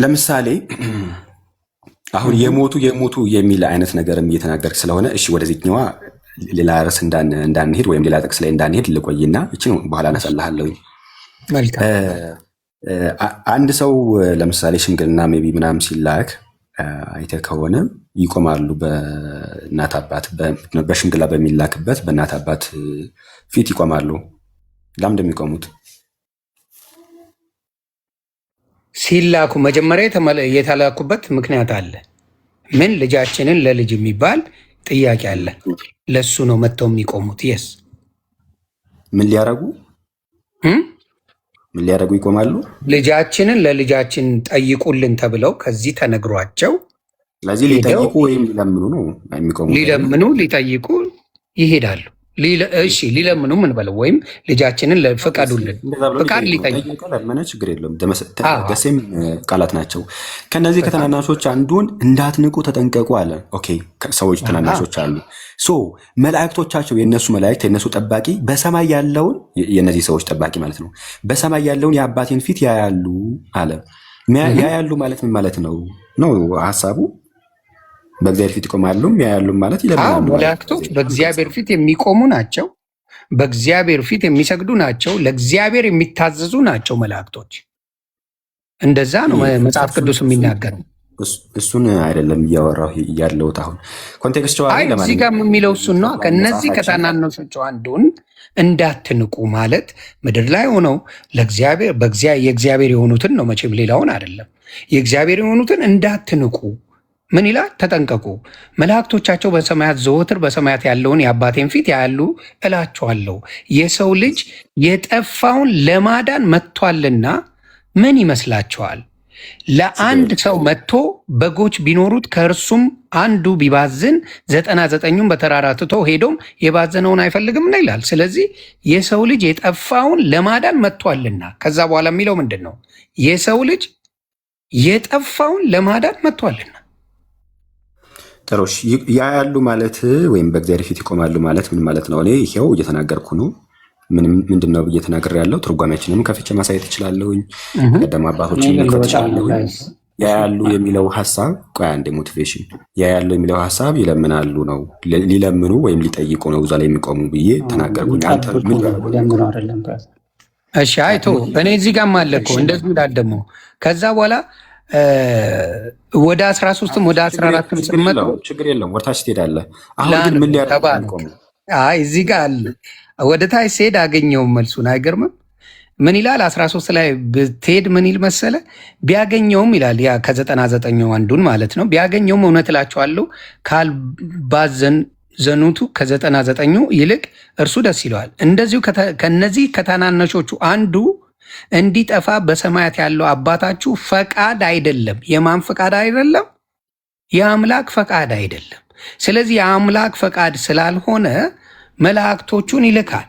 ለምሳሌ አሁን የሞቱ የሚል አይነት ነገርም እየተናገርክ ስለሆነ እሺ ወደዚህኛዋ ሌላ ርዕስ እንዳንሄድ ወይም ሌላ ጥቅስ ላይ እንዳንሄድ ልቆይና እችን በኋላ አነሳልሃለሁኝ። አንድ ሰው ለምሳሌ ሽምግልና ሜይ ቢ ምናምን ሲላክ አይተህ ከሆነ ይቆማሉ። በእናት አባት በሽምግልና በሚላክበት በእናት አባት ፊት ይቆማሉ። ለምን እንደሚቆሙት ሲላኩ መጀመሪያ የተላኩበት ምክንያት አለ። ምን ልጃችንን ለልጅ የሚባል ጥያቄ አለ። ለሱ ነው መጥተው የሚቆሙት። የስ ምን ሊያደርጉ ይቆማሉ? ልጃችንን ለልጃችን ጠይቁልን ተብለው ከዚህ ተነግሯቸው፣ ስለዚህ ሊጠይቁ ወይም ሊለምኑ ነው የሚቆሙት። ሊለምኑ ሊጠይቁ ይሄዳሉ። እሺ ሊለምኑ ምን በለው ወይም ልጃችንን ፍቀዱልን፣ ፍቃድ ሊጠይቁ ለመነ ችግር የለውም። ደሴም ቃላት ናቸው። ከነዚህ ከተናናሾች አንዱን እንዳትንቁ ተጠንቀቁ አለ። ኦኬ ሰዎች ተናናሾች አሉ። መላእክቶቻቸው የነሱ መላእክት የነሱ ጠባቂ በሰማይ ያለውን የነዚህ ሰዎች ጠባቂ ማለት ነው። በሰማይ ያለውን የአባቴን ፊት ያያሉ አለ። ያያሉ ማለት ምን ማለት ነው ነው ሀሳቡ? በእግዚአብሔር ፊት ይቆማሉ። ያያሉ ማለት ይለምናሉ። መላእክቶች በእግዚአብሔር ፊት የሚቆሙ ናቸው። በእግዚአብሔር ፊት የሚሰግዱ ናቸው። ለእግዚአብሔር የሚታዘዙ ናቸው መላእክቶች። እንደዛ ነው መጽሐፍ ቅዱስ የሚናገረው። እሱን አይደለም እያወራሁ ያለሁት አሁን ኮንቴክስቹዋሊ። እዚህ ጋር የሚለው እሱን ነው። ከነዚህ ከታናናሾቹ አንዱን እንዳትንቁ ማለት ምድር ላይ ሆነው ለእግዚአብሔር የእግዚአብሔር የሆኑትን ነው። መቼም ሌላውን አይደለም። የእግዚአብሔር የሆኑትን እንዳትንቁ ምን ይላል? ተጠንቀቁ። መላእክቶቻቸው በሰማያት ዘወትር በሰማያት ያለውን የአባቴን ፊት ያያሉ እላችኋለሁ። የሰው ልጅ የጠፋውን ለማዳን መጥቷልና ምን ይመስላችኋል? ለአንድ ሰው መጥቶ በጎች ቢኖሩት ከእርሱም አንዱ ቢባዝን 99ኙን በተራራ ትቶ ሄዶም የባዘነውን አይፈልግም ነው ይላል። ስለዚህ የሰው ልጅ የጠፋውን ለማዳን መጥቷልና። ከዛ በኋላ የሚለው ምንድን ነው? የሰው ልጅ የጠፋውን ለማዳን መጥቷልና። ያያሉ ማለት ወይም በእግዚአብሔር ፊት ይቆማሉ ማለት ምን ማለት ነው? እኔ ይሄው እየተናገርኩ ነው። ምንድነው ብዬ ተናግሬ ያለው። ትርጓሜያችንም ከፍቼ ማሳየት እችላለሁኝ። ቀደም አባቶችን መክፈት እችላለሁኝ። ያ ያሉ የሚለው ሀሳብ ቆይ አንዴ ሞቲቬሽን ያ ያለው የሚለው ሀሳብ ይለምናሉ ነው ሊለምኑ ወይም ሊጠይቁ ነው እዛ ላይ የሚቆሙ ብዬ ተናገርኩኝ። አንተ ምን እሺ አይቶ እኔ እዚህ ጋር ማለኮ እንደዚህ እንዳደመው ከዛ በኋላ ወደ 13ም ወደ 14ም ስመጣ ችግር የለም ወርታች ትሄዳለህ። አሁን ግን ምን ሊያደርጉ አይ እዚህ ጋር አለ ወደ ታች ሲሄድ አገኘው መልሱን አይገርምም? ምን ይላል 13 ላይ ብትሄድ ምን ይል መሰለ? ቢያገኘውም ይላል ያ ከ99 አንዱን ማለት ነው። ቢያገኘውም እውነት እላቸዋለሁ ካልባዘኑቱ ከ99 ይልቅ እርሱ ደስ ይለዋል። እንደዚሁ ከነዚህ ከታናናሾቹ አንዱ እንዲጠፋ በሰማያት ያለው አባታችሁ ፈቃድ አይደለም። የማን ፈቃድ አይደለም? የአምላክ ፈቃድ አይደለም። ስለዚህ የአምላክ ፈቃድ ስላልሆነ መላእክቶቹን ይልካል።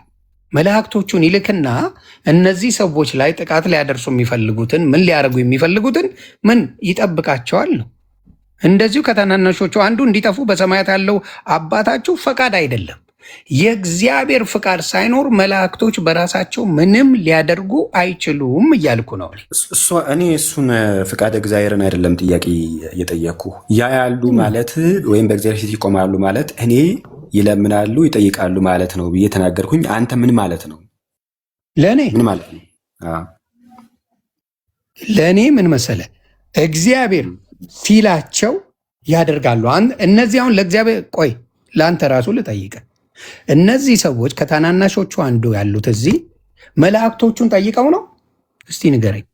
መላእክቶቹን ይልክና እነዚህ ሰዎች ላይ ጥቃት ሊያደርሱ የሚፈልጉትን ምን ሊያደርጉ የሚፈልጉትን ምን ይጠብቃቸዋል ነው። እንደዚሁ ከታናናሾቹ አንዱ እንዲጠፉ በሰማያት ያለው አባታችሁ ፈቃድ አይደለም። የእግዚአብሔር ፍቃድ ሳይኖር መላእክቶች በራሳቸው ምንም ሊያደርጉ አይችሉም እያልኩ ነው። እኔ እሱን ፍቃድ እግዚአብሔርን አይደለም ጥያቄ እየጠየኩ ያ ያሉ ማለት ወይም በእግዚአብሔር ፊት ይቆማሉ ማለት እኔ ይለምናሉ ይጠይቃሉ ማለት ነው ብዬ ተናገርኩኝ። አንተ ምን ማለት ነው? ለእኔ ምን ማለት ነው? ለእኔ ምን መሰለ እግዚአብሔር ሲላቸው ያደርጋሉ። እነዚህ አሁን ለእግዚአብሔር ቆይ ለአንተ ራሱ ልጠይቀ እነዚህ ሰዎች ከታናናሾቹ አንዱ ያሉት እዚህ መላእክቶቹን ጠይቀው ነው? እስቲ ንገረኝ።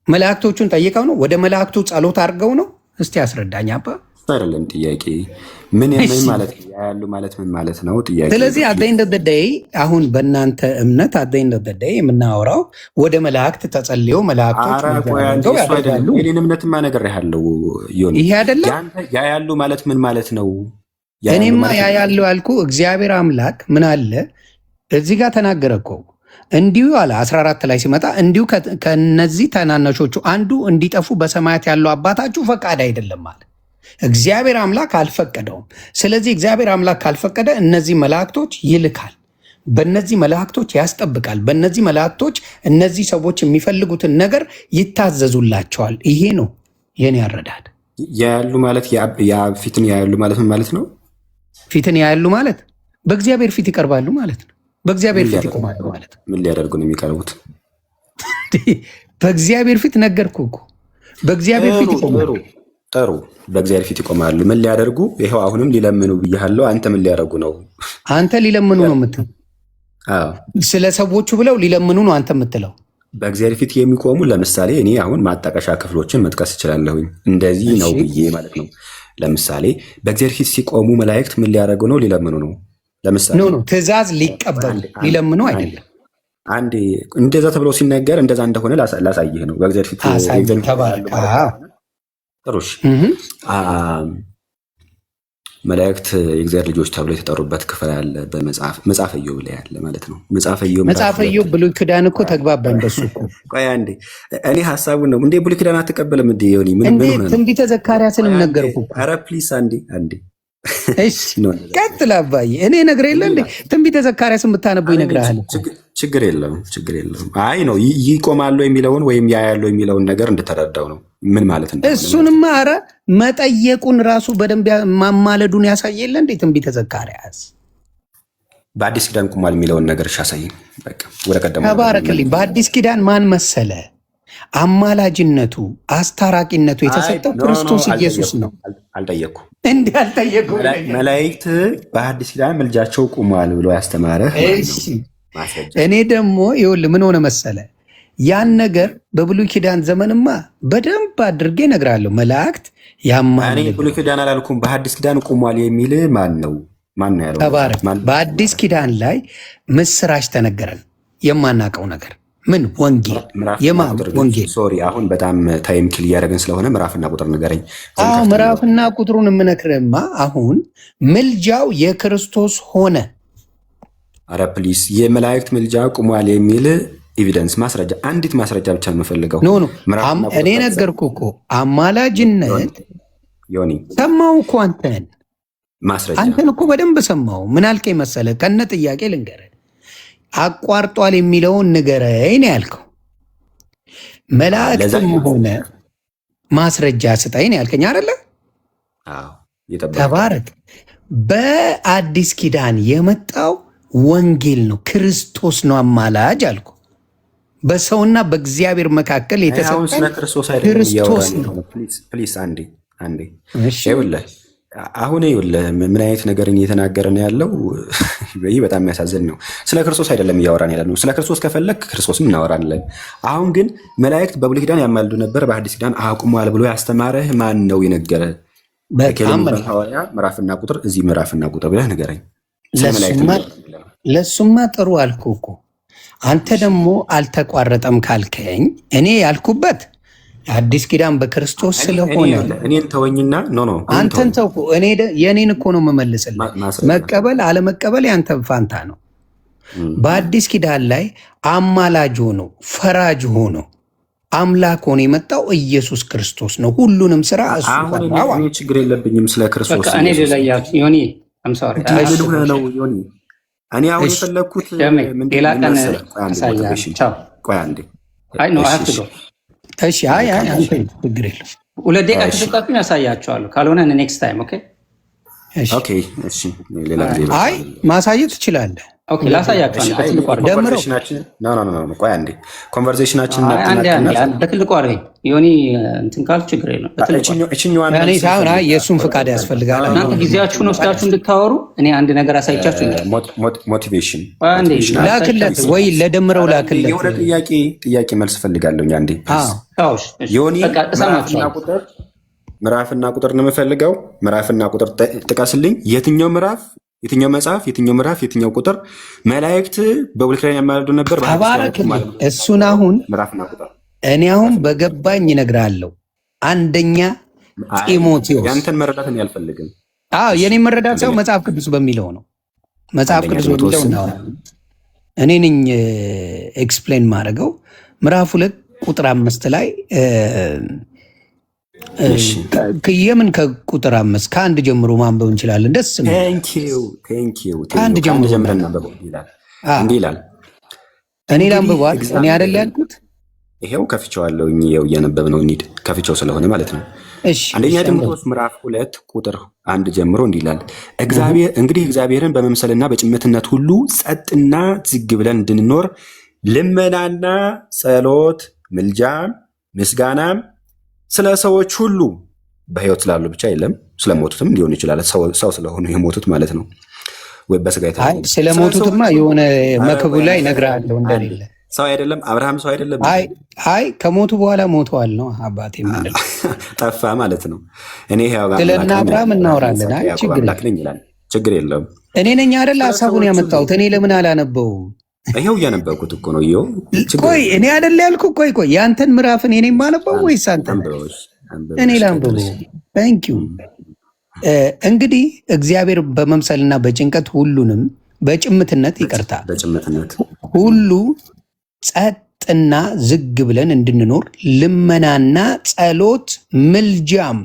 መላእክቶቹን ጠይቀው ነው? ወደ መላእክቱ ጸሎት አድርገው ነው? እስቲ አስረዳኝ አባ። አይደለም ጥያቄ ምን ማለት ያሉ ማለት ምን ማለት ነው ጥያቄ። ስለዚህ አደኝ ደደይ አሁን በእናንተ እምነት አደኝ ደደይ የምናወራው ወደ መላእክት ተጸልዮ መላእክቶች ያደርጋሉ። የኔን እምነትማ ነገር ያለው ይሁን ይሄ አይደለም። ያ ያሉ ማለት ምን ማለት ነው? እኔማ ያ ያለው ያልኩ እግዚአብሔር አምላክ ምን አለ እዚህ ጋር ተናገረ እኮ እንዲሁ አለ 14 ላይ ሲመጣ እንዲሁ ከነዚህ ታናናሾቹ አንዱ እንዲጠፉ በሰማያት ያለው አባታችሁ ፈቃድ አይደለም አለ። እግዚአብሔር አምላክ አልፈቀደውም። ስለዚህ እግዚአብሔር አምላክ ካልፈቀደ እነዚህ መላእክቶች ይልካል፣ በእነዚህ መላእክቶች ያስጠብቃል፣ በእነዚህ መላእክቶች እነዚህ ሰዎች የሚፈልጉትን ነገር ይታዘዙላቸዋል። ይሄ ነው የኔ አረዳድ። ያያሉ ማለት ፊትን ያያሉ ማለት ምን ማለት ነው? ፊትን ያያሉ ማለት በእግዚአብሔር ፊት ይቀርባሉ ማለት ነው። በእግዚአብሔር ፊት ይቆማሉ ማለት ነው። ምን ሊያደርጉ ነው የሚቀርቡት? በእግዚአብሔር ፊት ነገርኩ እኮ በእግዚአብሔር ፊት ይቆማሉ። ጥሩ በእግዚአብሔር ፊት ይቆማሉ። ምን ሊያደርጉ? ይኸው አሁንም ሊለምኑ ብያለሁ። አንተ ምን ሊያደርጉ ነው? አንተ ሊለምኑ ነው የምትለው? ስለ ሰዎቹ ብለው ሊለምኑ ነው አንተ የምትለው? በእግዚአብሔር ፊት የሚቆሙ ለምሳሌ እኔ አሁን ማጣቀሻ ክፍሎችን መጥቀስ እችላለሁኝ። እንደዚህ ነው ብዬ ማለት ነው። ለምሳሌ በእግዚአብሔር ፊት ሲቆሙ መላእክት ምን ሊያደርጉ ነው? ሊለምኑ ነው። ለምሳሌ ትእዛዝ ሊቀበሉ ሊለምኑ አይደለም። አንዴ እንደዛ ተብሎ ሲነገር እንደዛ እንደሆነ ላሳይህ ነው። በእግዚአብሔር ፊት ጥሩሽ መላእክት የእግዚአብሔር ልጆች ተብሎ የተጠሩበት ክፍል አለ በመጽሐፈ ኢዮብ ላይ ያለ ማለት ነው። መጽሐፈ ኢዮብ ብሉይ ኪዳን እኮ ተግባባን በሱ እኮ። ቆይ አንዴ እኔ ሀሳቡን ነው እንዴ ብሉይ ኪዳን አትቀበልም እንዴ? ዮኒ ምን ሆነ? ትንቢተ ዘካርያስንም ነገርኩ። ኧረ ፕሊስ አንዴ እሺ ቀጥል አባዬ። እኔ ነግሬ የለ እንዴ ትንቢተ ዘካርያስን ብታነቡ ይነግራል። ችግር የለም። አይ ነው ይቆማሉ የሚለውን ወይም ያያሉ የሚለውን ነገር እንድተረዳው ነው። ምን ማለት ነው? እሱንማ ኧረ መጠየቁን ራሱ በደንብ ማማለዱን ያሳየለ እንዴ ትንቢተ ዘካርያስ በአዲስ ኪዳን ቁሟል የሚለውን ነገር ያሳየኝ። በቃ ወደ ቀደሙ ተባረክልኝ። በአዲስ ኪዳን ማን መሰለ አማላጅነቱ አስታራቂነቱ የተሰጠው ክርስቶስ ኢየሱስ ነው። አልጠየኩ እንዲህ አልጠየቁ። መላእክት በአዲስ ኪዳን ምልጃቸው ቁሟል ብሎ ያስተማረህ። እኔ ደግሞ ይኸውልህ ምን ሆነ መሰለ ያን ነገር በብሉይ ኪዳን ዘመንማ በደንብ አድርጌ እነግርሃለሁ። መላእክት ያማል። እኔ ብሉይ ኪዳን አላልኩም፣ በአዲስ ኪዳን ቁሟል የሚል ማን ነው ያለው? ተባረክ። በአዲስ ኪዳን ላይ ምስራች ተነገረን። የማናውቀው ነገር ምን ወንጌል ወንጌል። ሶሪ አሁን በጣም ታይም ኪል እያደረግን ስለሆነ ምዕራፍና ቁጥር ንገረኝ። ምዕራፍና ቁጥሩን የምነግርህማ አሁን ምልጃው የክርስቶስ ሆነ። አረ ፕሊስ የመላእክት ምልጃ ቁሟል የሚል ኤቪደንስ ማስረጃ፣ አንዲት ማስረጃ ብቻ ነው የምፈልገው። እኔ ነገርኩህ እኮ አማላጅነት። ዮኒ ሰማሁ እኮ አንተን ማስረጃ እኮ በደንብ ሰማሁ። ምን አልከኝ መሰለህ? ከነ ጥያቄ ልንገርህ አቋርጧል የሚለውን ንገረኝ ነው ያልከው። መላእክትም ሆነ ማስረጃ ስጠኝ ነው ያልከኝ አይደለ? ተባረክ። በአዲስ ኪዳን የመጣው ወንጌል ነው፣ ክርስቶስ ነው አማላጅ አልኩ። በሰውና በእግዚአብሔር መካከል የተሰጠ ክርስቶስ ነው። ፕሊዝ አንዴ ይኸውልህ፣ አሁን ይኸውልህ ምን አይነት ነገርን እየተናገረ ነው ያለው? ይህ በጣም የሚያሳዝን ነው። ስለ ክርስቶስ አይደለም እያወራን ያለ ነው። ስለ ክርስቶስ ከፈለግ ክርስቶስም እናወራለን። አሁን ግን መላእክት በብሉይ ኪዳን ያማልዱ ነበር፣ በአዲስ ኪዳን አቁሟል ብሎ ያስተማረህ ማን ነው የነገረ? ሐዋርያ ምዕራፍና ቁጥር እዚህ ምዕራፍና ቁጥር ብለህ ንገረኝ። ለሱማ ጥሩ አልኩ እኮ። አንተ ደግሞ አልተቋረጠም ካልከኝ እኔ ያልኩበት አዲስ ኪዳን በክርስቶስ ስለሆነ እኔን ተወኝና አንተን ተውኩ። እኔ የኔን እኮ ነው የምመልስልህ። መቀበል አለመቀበል ያንተ ፋንታ ነው። በአዲስ ኪዳን ላይ አማላጅ ሆኖ ፈራጅ ሆኖ አምላክ ሆኖ የመጣው ኢየሱስ ክርስቶስ ነው። ሁሉንም ስራ እሱ አሁን ችግር የለብኝም ስለ ክርስቶስ። እኔ ዮኒ እኔ አሁን የፈለግኩት ሌላ ቀን ቆይ አንዴ እሺ፣ ችግር የለም። 2 ደቂቃ ተሰጣችሁ ያሳያችኋለሁ። ካልሆነ ኔክስት ታይም ኦኬ። እሺ፣ ሌላ ጊዜ ማሳየት ትችላለህ። ኦኬ፣ ላሳያችኋለሁ። ቆይ አንዴ ኮንቨርሴሽናችን በትልቁ አድርገኝ ዮኒ እንትን ካልክ ችግር የለም። የእሱን ፍቃድ ያስፈልጋል። እናንተ ጊዜያችሁን ወስዳችሁ እንድታወሩ እኔ አንድ ነገር አሳይቻችሁ ሞቲቬሽን ላክለት ወይ ለደምረው ላክለት። የሆነ ጥያቄ መልስ ፈልጋለሁ። አንዴ ዮኒ ምዕራፍና ቁጥር ነው የምፈልገው። ምዕራፍና ቁጥር ጥቀስልኝ። የትኛው ምዕራፍ፣ የትኛው መጽሐፍ፣ የትኛው ምዕራፍ፣ የትኛው ቁጥር? መላእክት በብሉይ ኪዳን ያማልዱ ነበር። እሱን አሁን እኔ አሁን በገባኝ እነግርሃለሁ። አንደኛ ጢሞቴዎስ። ያንተን መረዳት እኔ አልፈልግም። የኔ መረዳት ሳይሆን መጽሐፍ ቅዱስ በሚለው ነው። መጽሐፍ ቅዱስ በሚለው እናወራለን። እኔ ነኝ ኤክስፕሌን ማድረገው። ምዕራፍ 2 ቁጥር 5 ላይ የምን ከቁጥር 5 ከአንድ ጀምሮ ማንበብ እንችላለን። ደስ ከአንድ ጀምሮ እንዲህ ይላል። እኔ ላንብበዋል። እኔ አይደል ያልኩት? ይሄው ከፍቼዋለሁ። ይኸው እያነበብነው እንሂድ። ከፍቼው ስለሆነ ማለት ነው። አንደኛ ጢሞቴዎስ ምዕራፍ 2 ቁጥር 1 ጀምሮ እንዲህ ይላል። እንግዲህ እግዚአብሔርን በመምሰልና በጭምትነት ሁሉ ጸጥና ዝግ ብለን እንድንኖር ልመናና ጸሎት፣ ምልጃም፣ ምስጋናም ስለ ሰዎች ሁሉ በሕይወት ስላሉ ብቻ የለም፣ ስለሞቱትም ሊሆን ይችላል። ሰው ስለሆኑ የሞቱት ማለት ነው። ወይ በስጋ ስለሞቱትማ የሆነ መክቡ ላይ እነግርሃለሁ እንደሌለ ሰው አይደለም። አብርሃም ሰው አይደለም። ከሞቱ በኋላ ሞተዋል ነው አባቴ ማለት ጠፋ ማለት ነው። እኔ ስለና አብርሃም እናወራለን። ችግር የለውም። እኔ ነኝ አይደል ሀሳቡን ያመጣሁት። እኔ ለምን አላነበውም? ይኸው እያነበብኩት እኮ ነው። ቆይ እኔ አይደል ያልኩ? ቆይ ያንተን ምዕራፍ እኔ ነኝ የማነበው ወይስ አንተ? እኔ ላንብበው። ታንኪዩ። እንግዲህ እግዚአብሔር በመምሰልና በጭንቀት ሁሉንም በጭምትነት ይቅርታ ሁሉ ጸጥና ዝግ ብለን እንድንኖር ልመናና ጸሎት፣ ምልጃም፣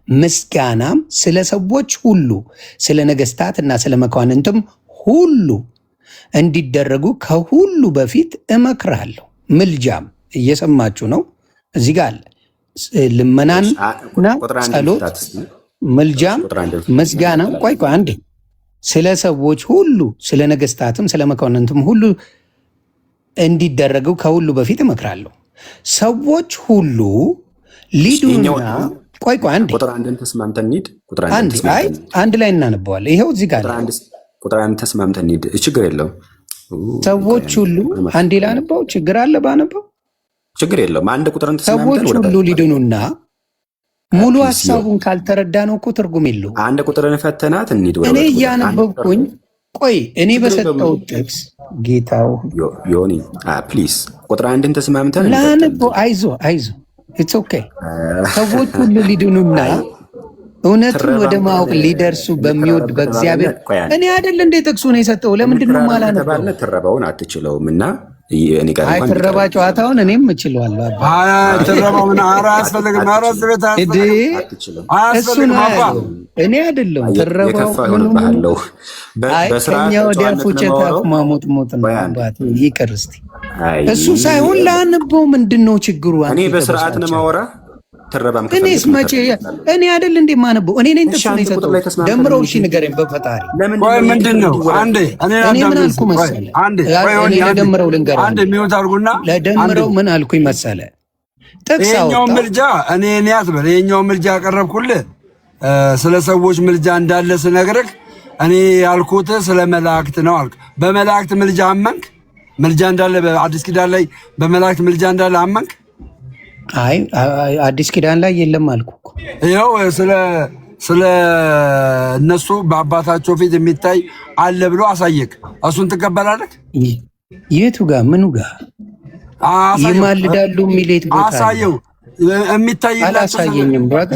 ምስጋናም ስለ ሰዎች ሁሉ ስለ ነገስታትና ስለ መኳንንትም ሁሉ እንዲደረጉ ከሁሉ በፊት እመክራለሁ። ምልጃም እየሰማችሁ ነው። እዚህ ጋር አለ። ልመናና ጸሎት፣ ምልጃም፣ ምስጋና። ቆይ አንዴ። ስለ ሰዎች ሁሉ ስለ ነገስታትም ስለ መኳንንትም ሁሉ እንዲደረጉ ከሁሉ በፊት እመክራለሁ። ሰዎች ሁሉ ሊዱና ቆይ አንዴ። አንድ ላይ እናነበዋለን። ይኸው እዚህ ጋር ቁጥር 1 ተስማምተን እንሂድ። ችግር የለውም። ሰዎች ሁሉ አንዴ ላነበው። ችግር አለ ባነበው? ችግር የለውም። አንድ ቁጥርን ተስማምተን ሰዎች ሁሉ ሊድኑና ሙሉ ሀሳቡን ካልተረዳ ነው እኮ ትርጉም የለውም። አንድ ቁጥርን ፈተናት እንሂድ። እኔ እያነበብኩኝ ቆይ እኔ በሰጠው ጥቅስ ጌታው ዮኒ ፕሊዝ ቁጥር 1ን ተስማምተን ላነበው። አይዞ ኢትስ ኦኬ። ሰዎች ሁሉ ሊድኑና እውነቱን ወደ ማወቅ ሊደርሱ በሚወድ በእግዚአብሔር እኔ አይደል እንደ ጥቅሱ ነው የሰጠው። ለምንድን ነው ማላነበው? ትረባውን አትችለውም እና እኔ ጋር አይ እንኳን ትረባ ጨዋታውን እኔም እችላለሁ። ትረባ ምን ኧረ አያስፈልግም። ኧረ ቤት አያስፈልግም። አባ እኔ አይደለም ትረባው ምን ባለው ከኛ ወዲያ ፉጨት አፍማሞት ሞት ነው አባት ይቅር እስቲ እሱ ሳይሆን ላንበው ምንድነው ችግሩ? እኔ በስርዓት ነው ማወራ ተረባም እኔስ መቼ እኔ አይደል እንዴ ማነበው እኔ ነኝ ጥቅስ ነው የሰጠው ደምረው እሺ ንገረኝ በፈጣሪ ወይ ምንድነው አንዴ እኔ ምን አልኩ መሰለ እኔ ለደምረው ልንገረው አንዴ ሚውት አድርጉና ለደምረው ምን አልኩኝ መሰለ ጥቅስ አውጣ የኛው ምልጃ እኔ አትበል የኛው ምልጃ ያቀረብኩልህ ስለ ሰዎች ምልጃ እንዳለ ስነግርህ እኔ ያልኩት ስለ መላእክት ነው አልክ በመላእክት ምልጃ አመንክ ምልጃ እንዳለ በአዲስ ኪዳን ላይ በመላእክት ምልጃ እንዳለ አመንክ አይ አዲስ ኪዳን ላይ የለም አልኩ እኮ ይኸው ስለ እነሱ በአባታቸው ፊት የሚታይ አለ ብሎ አሳየክ እሱን ትቀበላለህ የቱ ጋር ምኑ ጋር ይማልዳሉ የሚሌት ቦታ አሳየው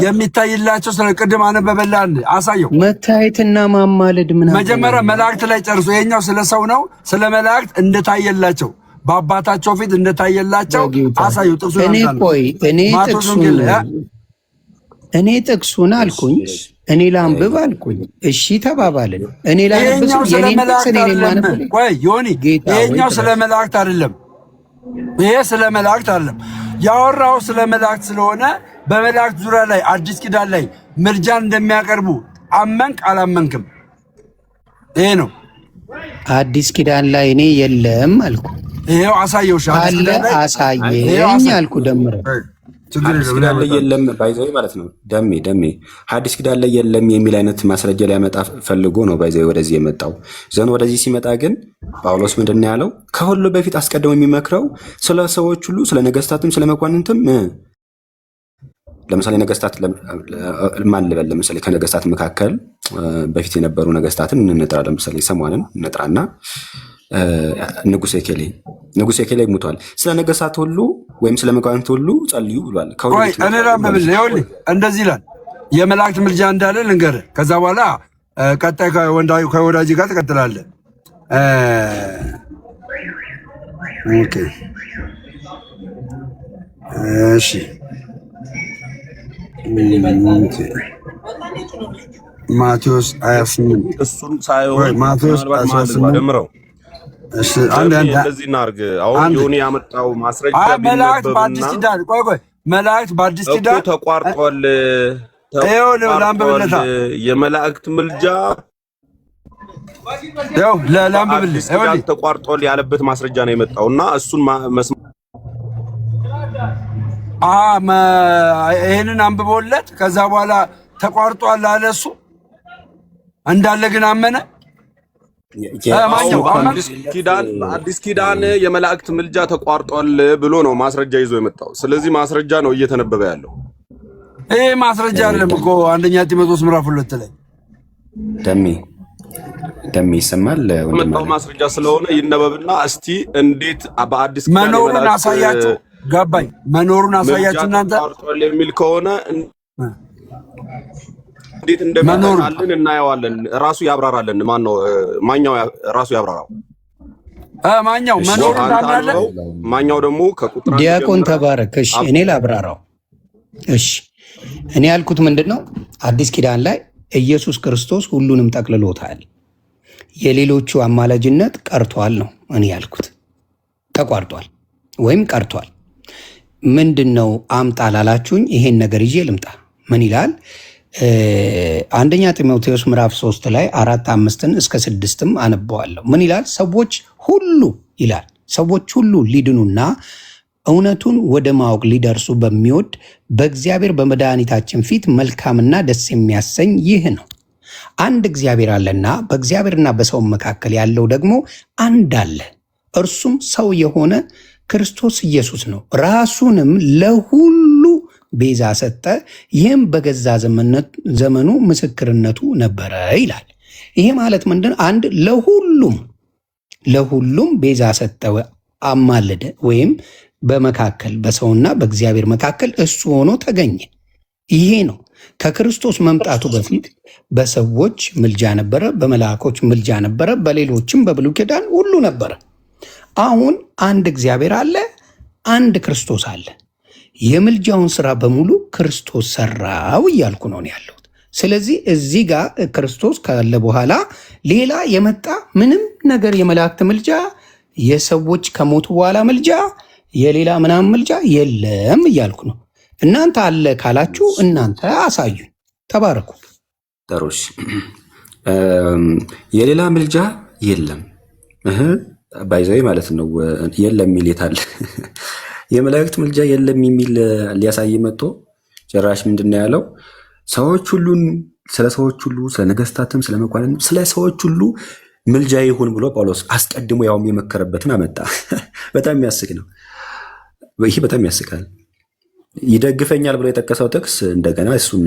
የሚታይላቸው ስለ ቅድም አነበበላል አሳየው መታየትና ማማለድ ምን መጀመሪያ መላእክት ላይ ጨርሶ የኛው ስለ ሰው ነው ስለ መላእክት እንደታየላቸው በአባታቸው ፊት እንደታየላቸው አሳየው ጥቅሱን እኔ ጥቅሱን አልኩኝ እኔ ላንብብ አልኩኝ እሺ ተባባልን እኔ ላንብብ የኔን ጥቅስ እኔ ማንበብ ቆይ ዮኒ ይሄኛው ስለ መላእክት አይደለም ይሄ ስለ መላእክት አይደለም ያወራው ስለ መላእክት ስለሆነ በመላእክት ዙሪያ ላይ አዲስ ኪዳን ላይ ምልጃን እንደሚያቀርቡ አመንክ አላመንክም ይሄ ነው አዲስ ኪዳን ላይ እኔ የለም አልኩ ይሄው አሳየው አለ አሳየኝ አልኩ ደምረው አዲስ ኪዳን ላይ የለም ባይዘው ማለት ነው ደሜ አዲስ ኪዳን ላይ የለም የሚል አይነት ማስረጃ ሊያመጣ ፈልጎ ነው ባይዘው ወደዚህ የመጣው ዘን ወደዚህ ሲመጣ ግን ጳውሎስ ምንድነው ያለው ከሁሉ በፊት አስቀድሞ የሚመክረው ስለ ሰዎች ሁሉ ስለ ነገስታትም ስለ መኳንንትም ለምሳሌ ነገስታት ማን ልበል ለምሳሌ ከነገስታት መካከል በፊት የነበሩ ነገስታትን እንጥራ ለምሳሌ ሰሞኑን እንጥራና ንጉሴ ኬሌ ሙቷል ስለ ነገስታት ሁሉ ወይም ስለ መኳንንት ሁሉ ጸልዩ ብሏል ቆይ እኔ ራምብል ይኸውልህ እንደዚህ ይላል የመላእክት ምልጃ እንዳለ ልንገርህ ከዛ በኋላ ቀጣይ ከወዳጅ ጋር ትቀጥላለህ ኦኬ እሺ ማቴዎስ 28 እሱን ሳይሆን ማቴዎስ 28 ደምረው እሺ አንድ እንደዚህ እናርግ አሁን ዮኒ ያመጣው ማስረጃ መላእክት በአዲስ ኪዳን ቆይ መላእክት በአዲስ ኪዳን ተቋርጧል ላምብብለታ የመላእክት ምልጃ ላምብብልህ ተቋርጧል ያለበት ማስረጃ ነው የመጣውና እሱን ይሄንን አንብቦለት ከዛ በኋላ ተቋርጧል አለ እሱ እንዳለ ግን አመነ አዲስ ኪዳን የመላእክት ምልጃ ተቋርጧል ብሎ ነው ማስረጃ ይዞ የመጣው ስለዚህ ማስረጃ ነው እየተነበበ ያለው ይሄ ማስረጃ አይደለም እኮ አንደኛ ጢሞቴዎስ ምዕራፍ 2 ላይ ደሜ ይሰማል ወንድም ማስረጃ ስለሆነ ይነበብና እስቲ እንዴት በአዲስ ኪዳን መኖሩን አሳያችሁ ገባኝ መኖሩን አሳያችሁ እናንተ ተቋርጧል የሚል ከሆነ እንዴት እንደሚያደርጋልን እናየዋለን ራሱ ያብራራልን ማኛው ራሱ ያብራራው ማኛው መኖሩን ታምናለህ ማኛው ደግሞ ከቁጥር ዲያቆን ተባረክ እሺ እኔ ላብራራው እሺ እኔ ያልኩት ምንድነው አዲስ ኪዳን ላይ ኢየሱስ ክርስቶስ ሁሉንም ጠቅልሎታል የሌሎቹ አማላጅነት ቀርቷል ነው እኔ ያልኩት ተቋርጧል ወይም ቀርቷል ምንድነው አምጣ ላላችሁኝ ይሄን ነገር ይዤ ልምጣ ምን ይላል አንደኛ ጢሞቴዎስ ምዕራፍ 3 ላይ 4-5 እስከ 6 አነበዋለሁ ምን ይላል ሰዎች ሁሉ ይላል ሰዎች ሁሉ ሊድኑና እውነቱን ወደ ማወቅ ሊደርሱ በሚወድ በእግዚአብሔር በመድኃኒታችን ፊት መልካምና ደስ የሚያሰኝ ይህ ነው አንድ እግዚአብሔር አለና በእግዚአብሔርና በሰው መካከል ያለው ደግሞ አንድ አለ እርሱም ሰው የሆነ ክርስቶስ ኢየሱስ ነው ራሱንም ለሁሉ ቤዛ ሰጠ ይህም በገዛ ዘመኑ ምስክርነቱ ነበረ ይላል ይሄ ማለት ምንድን አንድ ለሁሉም ቤዛ ሰጠ አማለደ ወይም በመካከል በሰውና በእግዚአብሔር መካከል እሱ ሆኖ ተገኘ ይሄ ነው ከክርስቶስ መምጣቱ በፊት በሰዎች ምልጃ ነበረ በመላእኮች ምልጃ ነበረ በሌሎችም በብሉይ ኪዳን ሁሉ ነበረ አሁን አንድ እግዚአብሔር አለ፣ አንድ ክርስቶስ አለ። የምልጃውን ስራ በሙሉ ክርስቶስ ሰራው እያልኩ ነው ያለሁት። ስለዚህ እዚህ ጋር ክርስቶስ ካለ በኋላ ሌላ የመጣ ምንም ነገር የመላእክት ምልጃ፣ የሰዎች ከሞቱ በኋላ ምልጃ፣ የሌላ ምናምን ምልጃ የለም እያልኩ ነው። እናንተ አለ ካላችሁ እናንተ አሳዩኝ። ተባረኩ። ጠሮሽ የሌላ ምልጃ የለም ባይዘይ ማለት ነው። የለም የሚል የት አለ? የመላእክት ምልጃ የለም የሚል ሊያሳይ መጥቶ ጭራሽ ምንድን ነው ያለው? ሰዎች ሁሉን ስለ ሰዎች ሁሉ ስለ ነገስታትም ስለ መኳንንትም ስለ ሰዎች ሁሉ ምልጃ ይሁን ብሎ ጳውሎስ አስቀድሞ ያውም የመከረበትን አመጣ። በጣም የሚያስቅ ነው። ይህ በጣም ያስቃል። ይደግፈኛል ብሎ የጠቀሰው ጥቅስ እንደገና እሱን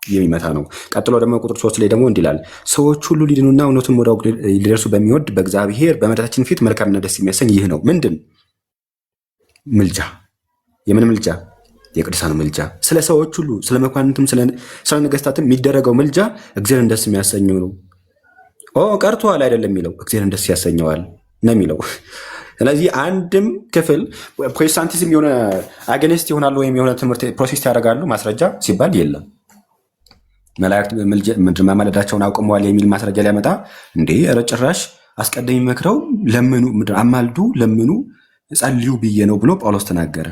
የሚመታ ነው። ቀጥሎ ደግሞ ቁጥር 3 ላይ ደግሞ እንዲላል ሰዎች ሁሉ ሊድኑና እውነቱን ወደ ሊደርሱ በሚወድ በእግዚአብሔር በመድኃኒታችን ፊት መልካምና ደስ የሚያሰኝ ይህ ነው። ምንድን ምልጃ? የምን ምልጃ? የቅዱሳኑ ምልጃ። ስለ ሰዎች ሁሉ ስለ መኳንንትም ስለ ነገስታትም የሚደረገው ምልጃ እግዚአብሔርን ደስ የሚያሰኘው ነው። ቀርቷል አይደለም የሚለው እግዚአብሔርን ደስ ያሰኘዋል ነው የሚለው። ስለዚህ አንድም ክፍል ፕሮቴስታንቲዝም የሆነ አገኒስት ይሆናሉ ወይም የሆነ ትምህርት ፕሮሴስ ያደርጋሉ ማስረጃ ሲባል የለም። መላእክት ምድር ማማለዳቸውን አቁመዋል የሚል ማስረጃ ሊያመጣ እንዴ? ኧረ ጭራሽ አስቀድሞ የሚመክረው ለምኑ፣ ምድር አማልዱ፣ ለምኑ፣ ጸልዩ ብዬ ነው ብሎ ጳውሎስ ተናገረ።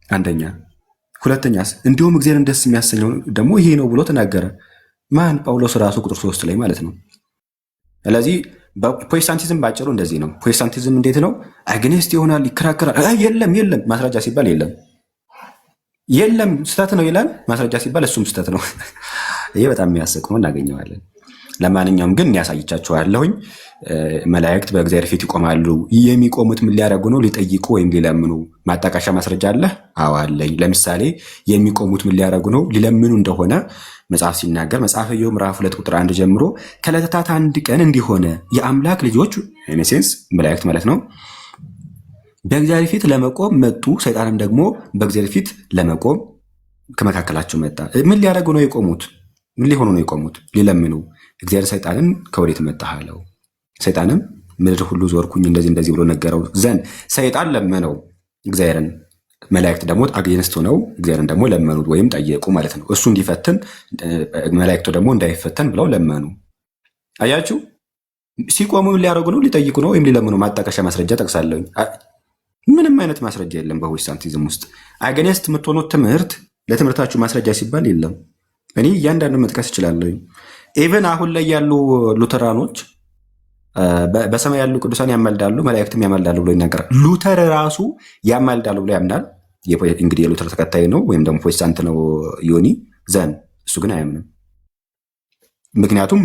አንደኛ። ሁለተኛስ እንዲሁም እግዚአብሔርን ደስ የሚያሰኘው ደግሞ ይሄ ነው ብሎ ተናገረ። ማን? ጳውሎስ ራሱ ቁጥር 3 ላይ ማለት ነው። ስለዚህ ፕሮቴስታንቲዝም ባጭሩ እንደዚህ ነው። ፕሮቴስታንቲዝም እንዴት ነው? አግኒስት ይሆናል፣ ይከራከራል። የለም የለም ማስረጃ ሲባል የለም፣ የለም ስህተት ነው ይላል። ማስረጃ ሲባል እሱም ስህተት ነው። ይህ በጣም የሚያስቅ ሆኖ እናገኘዋለን። ለማንኛውም ግን ያሳይቻችኋለሁኝ። መላእክት በእግዚአብሔር ፊት ይቆማሉ። የሚቆሙት ምን ሊያደርጉ ነው? ሊጠይቁ ወይም ሊለምኑ። ማጣቀሻ ማስረጃ አለ? አዎ አለኝ። ለምሳሌ የሚቆሙት ምን ሊያደርጉ ነው? ሊለምኑ እንደሆነ መጽሐፍ ሲናገር መጽሐፈ ኢዮብ ምዕራፍ 2 ቁጥር 1 ጀምሮ ከዕለታት አንድ ቀን እንዲሆነ የአምላክ ልጆች ኢነሴንስ መላእክት ማለት ነው በእግዚአብሔር ፊት ለመቆም መጡ። ሰይጣንም ደግሞ በእግዚአብሔር ፊት ለመቆም ከመካከላቸው መጣ። ምን ሊያደርጉ ነው የቆሙት? ምን ሊሆኑ ነው የቆሙት? ሊለምኑ። እግዚአብሔር ሰይጣንን ከወዴት መጣህ አለው። ሰይጣንም ምድር ሁሉ ዞርኩኝ እንደዚህ ብሎ ነገረው ዘንድ ሰይጣን ለመነው እግዚአብሔርን። መላእክት ደግሞ አግኝስቶ ነው እግዚአብሔርን ደግሞ ለመኑት ወይም ጠየቁ ማለት ነው። እሱ እንዲፈትን መላእክቱ ደግሞ እንዳይፈተን ብለው ለመኑ። አያችሁ፣ ሲቆሙ ሊያደርጉ ነው? ሊጠይቁ ነው ወይም ሊለምኑ? ማጣቀሻ ማስረጃ ጠቅሳለሁ። ምንም አይነት ማስረጃ የለም በፕሮቴስታንቲዝም ውስጥ። አገኒስት የምትሆኑት ትምህርት ለትምህርታችሁ ማስረጃ ሲባል የለም። እኔ እያንዳንዱ መጥቀስ እችላለሁ። ኢቨን አሁን ላይ ያሉ ሉተራኖች በሰማይ ያሉ ቅዱሳን ያማልዳሉ፣ መላእክትም ያማልዳሉ ብሎ ይናገራል። ሉተር ራሱ ያማልዳሉ ብሎ ያምናል። እንግዲህ የሉተር ተከታይ ነው ወይም ደግሞ ፕሮቴስታንት ነው ዮኒ ዘን። እሱ ግን አያምንም። ምክንያቱም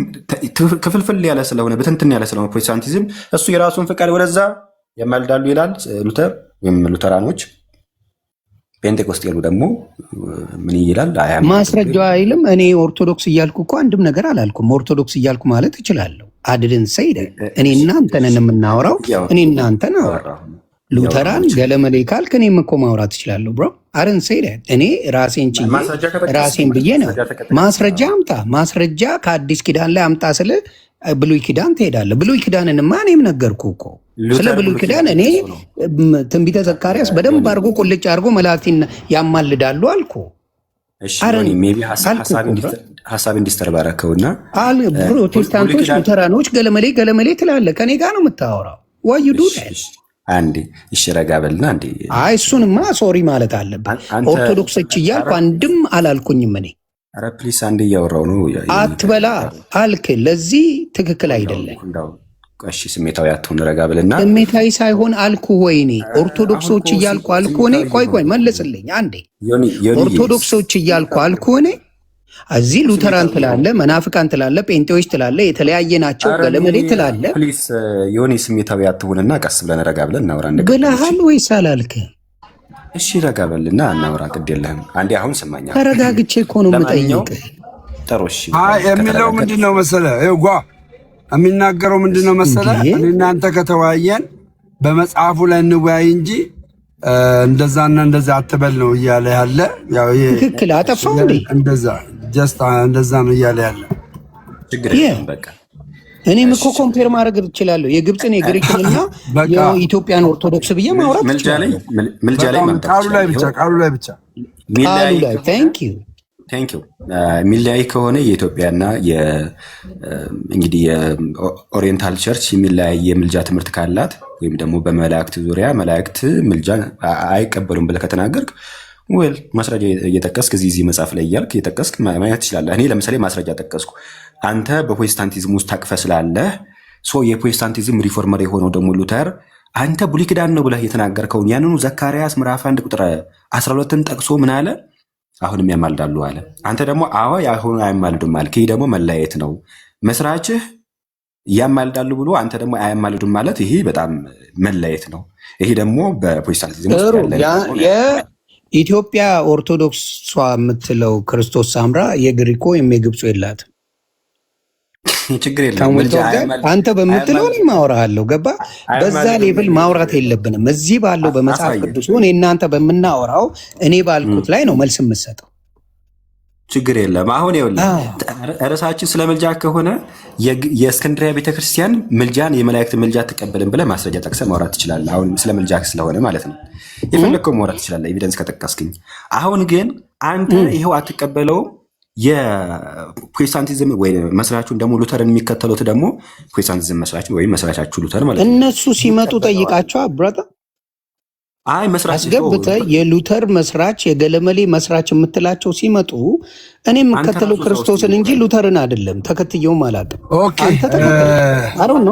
ክፍልፍል ያለ ስለሆነ በትንትን ያለ ስለሆነ ፕሮቴስታንቲዝም እሱ የራሱን ፍቃድ ወደዛ ያማልዳሉ ይላል ሉተር ወይም ሉተራኖች። ፔንቴኮስጤሉ ደግሞ ምን ይላል? ማስረጃ አይልም። እኔ ኦርቶዶክስ እያልኩ እኮ አንድም ነገር አላልኩም። ኦርቶዶክስ እያልኩ ማለት እችላለሁ። አድድን ሰይደ እኔ እናንተን የምናወራው እኔ እናንተን አወራ። ሉተራን ገለመሌ ካልክ እኔም እኮ ማውራት እችላለሁ። ብሮ አርን ሰይደ እኔ ራሴን ችዬ ራሴን ብዬ ነው። ማስረጃ አምጣ፣ ማስረጃ ከአዲስ ኪዳን ላይ አምጣ ስለ ብሉይ ኪዳን ትሄዳለህ። ብሉይ ኪዳንንማ እኔም ነገርኩ እኮ ስለ ብሉይ ኪዳን እኔ ትንቢተ ዘካርያስ በደንብ አድርጎ ቁልጭ አድርጎ መላእክትን ያማልዳሉ አልኩ። ሀሳብ እንዲስተርባረከውና ፕሮቴስታንቶች ሉተራኖች ገለመሌ ትላለህ። ከኔ ጋር ነው የምታወራው። ዋዩዱ አንዴ ይሽረጋ በልና አንዴ። አይ እሱንማ ሶሪ ማለት አለብን። ኦርቶዶክሶች እያልኩ አንድም አላልኩኝም እኔ። ኧረ ፕሊስ አንዴ እያወራው ነው አትበላ አልክ። ለዚህ ትክክል አይደለም። እሺ ስሜታዊ አትሁን፣ ረጋ ብልና። ስሜታዊ ሳይሆን አልኩ። ወይኔ ኦርቶዶክሶች እያልኩ አልኩ እኔ። ቆይ መልስልኝ አንዴ። ኦርቶዶክሶች እያልኩ አልኩ እኔ። እዚህ ሉተራን ትላለ፣ መናፍቃን ትላለ፣ ጴንጤዎች ትላለ፣ የተለያየ ናቸው ገለመሌ ትላለ። ፕሊስ ዮኒ ስሜታዊ አትሁንና ቀስ ብለን ረጋ ብለን እናውራ። ብለሃል ወይስ አላልክም? እሺ ረጋ በልና እናውራ። ግድ የለህም አንዴ። አሁን ሰማኛ። ተረጋግቼ እኮ ነው የምጠይቅህ። ጥሩሽ የሚለው ምንድን ነው መሰለህ? የሚናገረው ምንድን ነው መሰለህ? እናንተ ከተወያየን በመጽሐፉ ላይ እንወያይ እንጂ እንደዛና እንደዛ አትበል ነው እያለ ያለ። ትክክል አጠፋው እንዴ? እንደዛ ነው እያለ ያለ። ችግር የለም በቃ እኔም እኮ ኮምፔር ማድረግ እችላለሁ የግብፅን የግሪክንና የኢትዮጵያን ኦርቶዶክስ ብዬ ማውራት ምልጃ ላይ ቃሉ ላይ ብቻ ቴንክ ዩ የሚለያይ ከሆነ የኢትዮጵያና እንግዲህ የኦሪየንታል ቸርች የሚለያይ የምልጃ ትምህርት ካላት ወይም ደግሞ በመላእክት ዙሪያ መላእክት ምልጃ አይቀበሉም ብለህ ከተናገርክ ማስረጃ እየጠቀስክ እዚህ መጽሐፍ ላይ እያልክ እየጠቀስክ ማየት ትችላለህ። እኔ ለምሳሌ ማስረጃ ጠቀስኩ። አንተ በፕሮቴስታንቲዝም ውስጥ ታቅፈህ ስላለህ የፕሮቴስታንቲዝም ሪፎርመር የሆነው ደግሞ ሉተር አንተ ብሉይ ኪዳን ነው ብለህ የተናገርከውን ያንኑ ዘካርያስ ምዕራፍ 1 ቁጥር 12ን ጠቅሶ ምን አለ? አሁንም ያማልዳሉ አለ። አንተ ደግሞ ያሁኑ አያማልዱም አልክ። ይህ ደግሞ መለያየት ነው። መስራችህ ያማልዳሉ ብሎ አንተ ደግሞ አያማልዱም ማለት ይሄ በጣም መለያየት ነው። ይሄ ደግሞ በፕሮቴስታንቲዝም ውስጥ ያለ ኢትዮጵያ ኦርቶዶክሷ የምትለው ክርስቶስ ሳምራ የግሪኮ ወይም የግብፁ የላትም። ችግር የለም። አንተ በምትለው እኔ ማውራሃለሁ። ገባ? በዛ ሌብል ማውራት የለብንም። እዚህ ባለው በመጽሐፍ ቅዱስ ሆነ እናንተ በምናወራው እኔ ባልኩት ላይ ነው መልስ የምሰጠው። ችግር የለም። አሁን ርዕሳችን ስለ ምልጃ ከሆነ የእስክንድሪያ ቤተክርስቲያን ምልጃን የመላእክት ምልጃ አትቀበልም ብለህ ማስረጃ ጠቅሰህ ማውራት ትችላለህ። አሁን ስለ ምልጃ ስለሆነ ማለት ነው የፈለግከው ማውራት ትችላለህ፣ ኤቪደንስ ከጠቀስክኝ። አሁን ግን አንተ ይኸው አትቀበለውም። የፕሮቴስታንቲዝም ወይ መስራቹን ደግሞ ሉተርን የሚከተሉት ደግሞ ፕሮቴስታንቲዝም መስራች ወይም መስራቻችሁ ሉተር ማለት ነው። እነሱ ሲመጡ ጠይቃቸው ብራዘር አስገብተህ የሉተር መስራች የገለመሌ መስራች የምትላቸው ሲመጡ እኔ የምከተለው ክርስቶስን እንጂ ሉተርን አይደለም፣ ተከትየውም አላውቅም።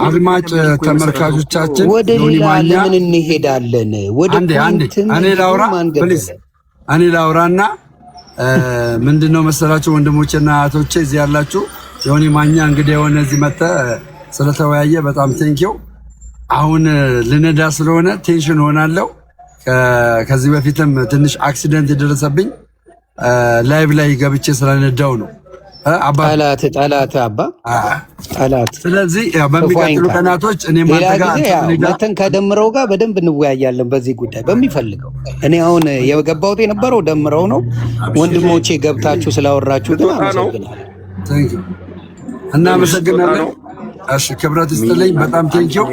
አድማጭ ተመልካቾቻችን ወደ ሌላ ለምን እንሄዳለን? ወደ እኔ ላውራና ምንድነው መሰላችሁ ወንድሞቼና እህቶቼ እዚህ ያላችሁ ዮኒ ማኛ እንግዲህ የሆነ እዚህ መጥተህ ስለተወያየ በጣም ቴንኪው። አሁን ልነዳ ስለሆነ ቴንሽን ሆናለሁ። ከዚህ በፊትም ትንሽ አክሲደንት የደረሰብኝ ላይቭ ላይ ገብቼ ስለነዳው ነው። ጠላት አባ ጠላት። ስለዚህ በሚቀጥሉ ቀናቶች እኔ መተን ከደምረው ጋር በደንብ እንወያያለን በዚህ ጉዳይ በሚፈልገው። እኔ አሁን የገባሁት የነበረው ደምረው ነው። ወንድሞቼ ገብታችሁ ስላወራችሁ ግን አመሰግናለሁ። እናመሰግናለን። እሺ ክብረት ይስጥልኝ። በጣም ቴንኪው።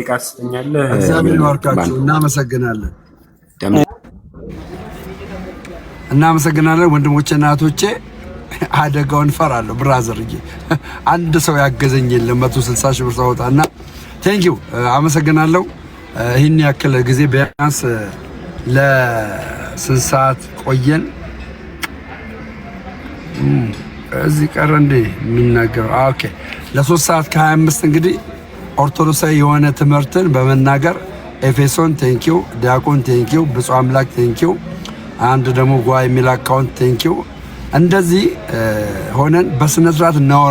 እግዚአብሔር ይባርካችሁ። እናመሰግናለን ወንድሞቼና እህቶቼ። አደጋውን ፈራለሁ ብራዘርዬ። አንድ ሰው ያገዘኝ የለም 160 ሺህ ብር ሳወጣና ቴንኪው አመሰግናለሁ። ይህን ያክል ጊዜ ቢያንስ ለስንት ሰዓት ቆየን? እዚህ ቀረ እንዴ የሚናገረው? ኦኬ ለ3 ሰዓት ከ25 እንግዲህ ኦርቶዶክሳዊ የሆነ ትምህርትን በመናገር ኤፌሶን ቴንኪው፣ ዲያቆን ቴንኪው፣ ብፁዕ አምላክ ቴንኪው፣ አንድ ደግሞ ጓ የሚል አካውንት ቴንኪው። እንደዚህ ሆነን በስነ ስርዓት እናወራ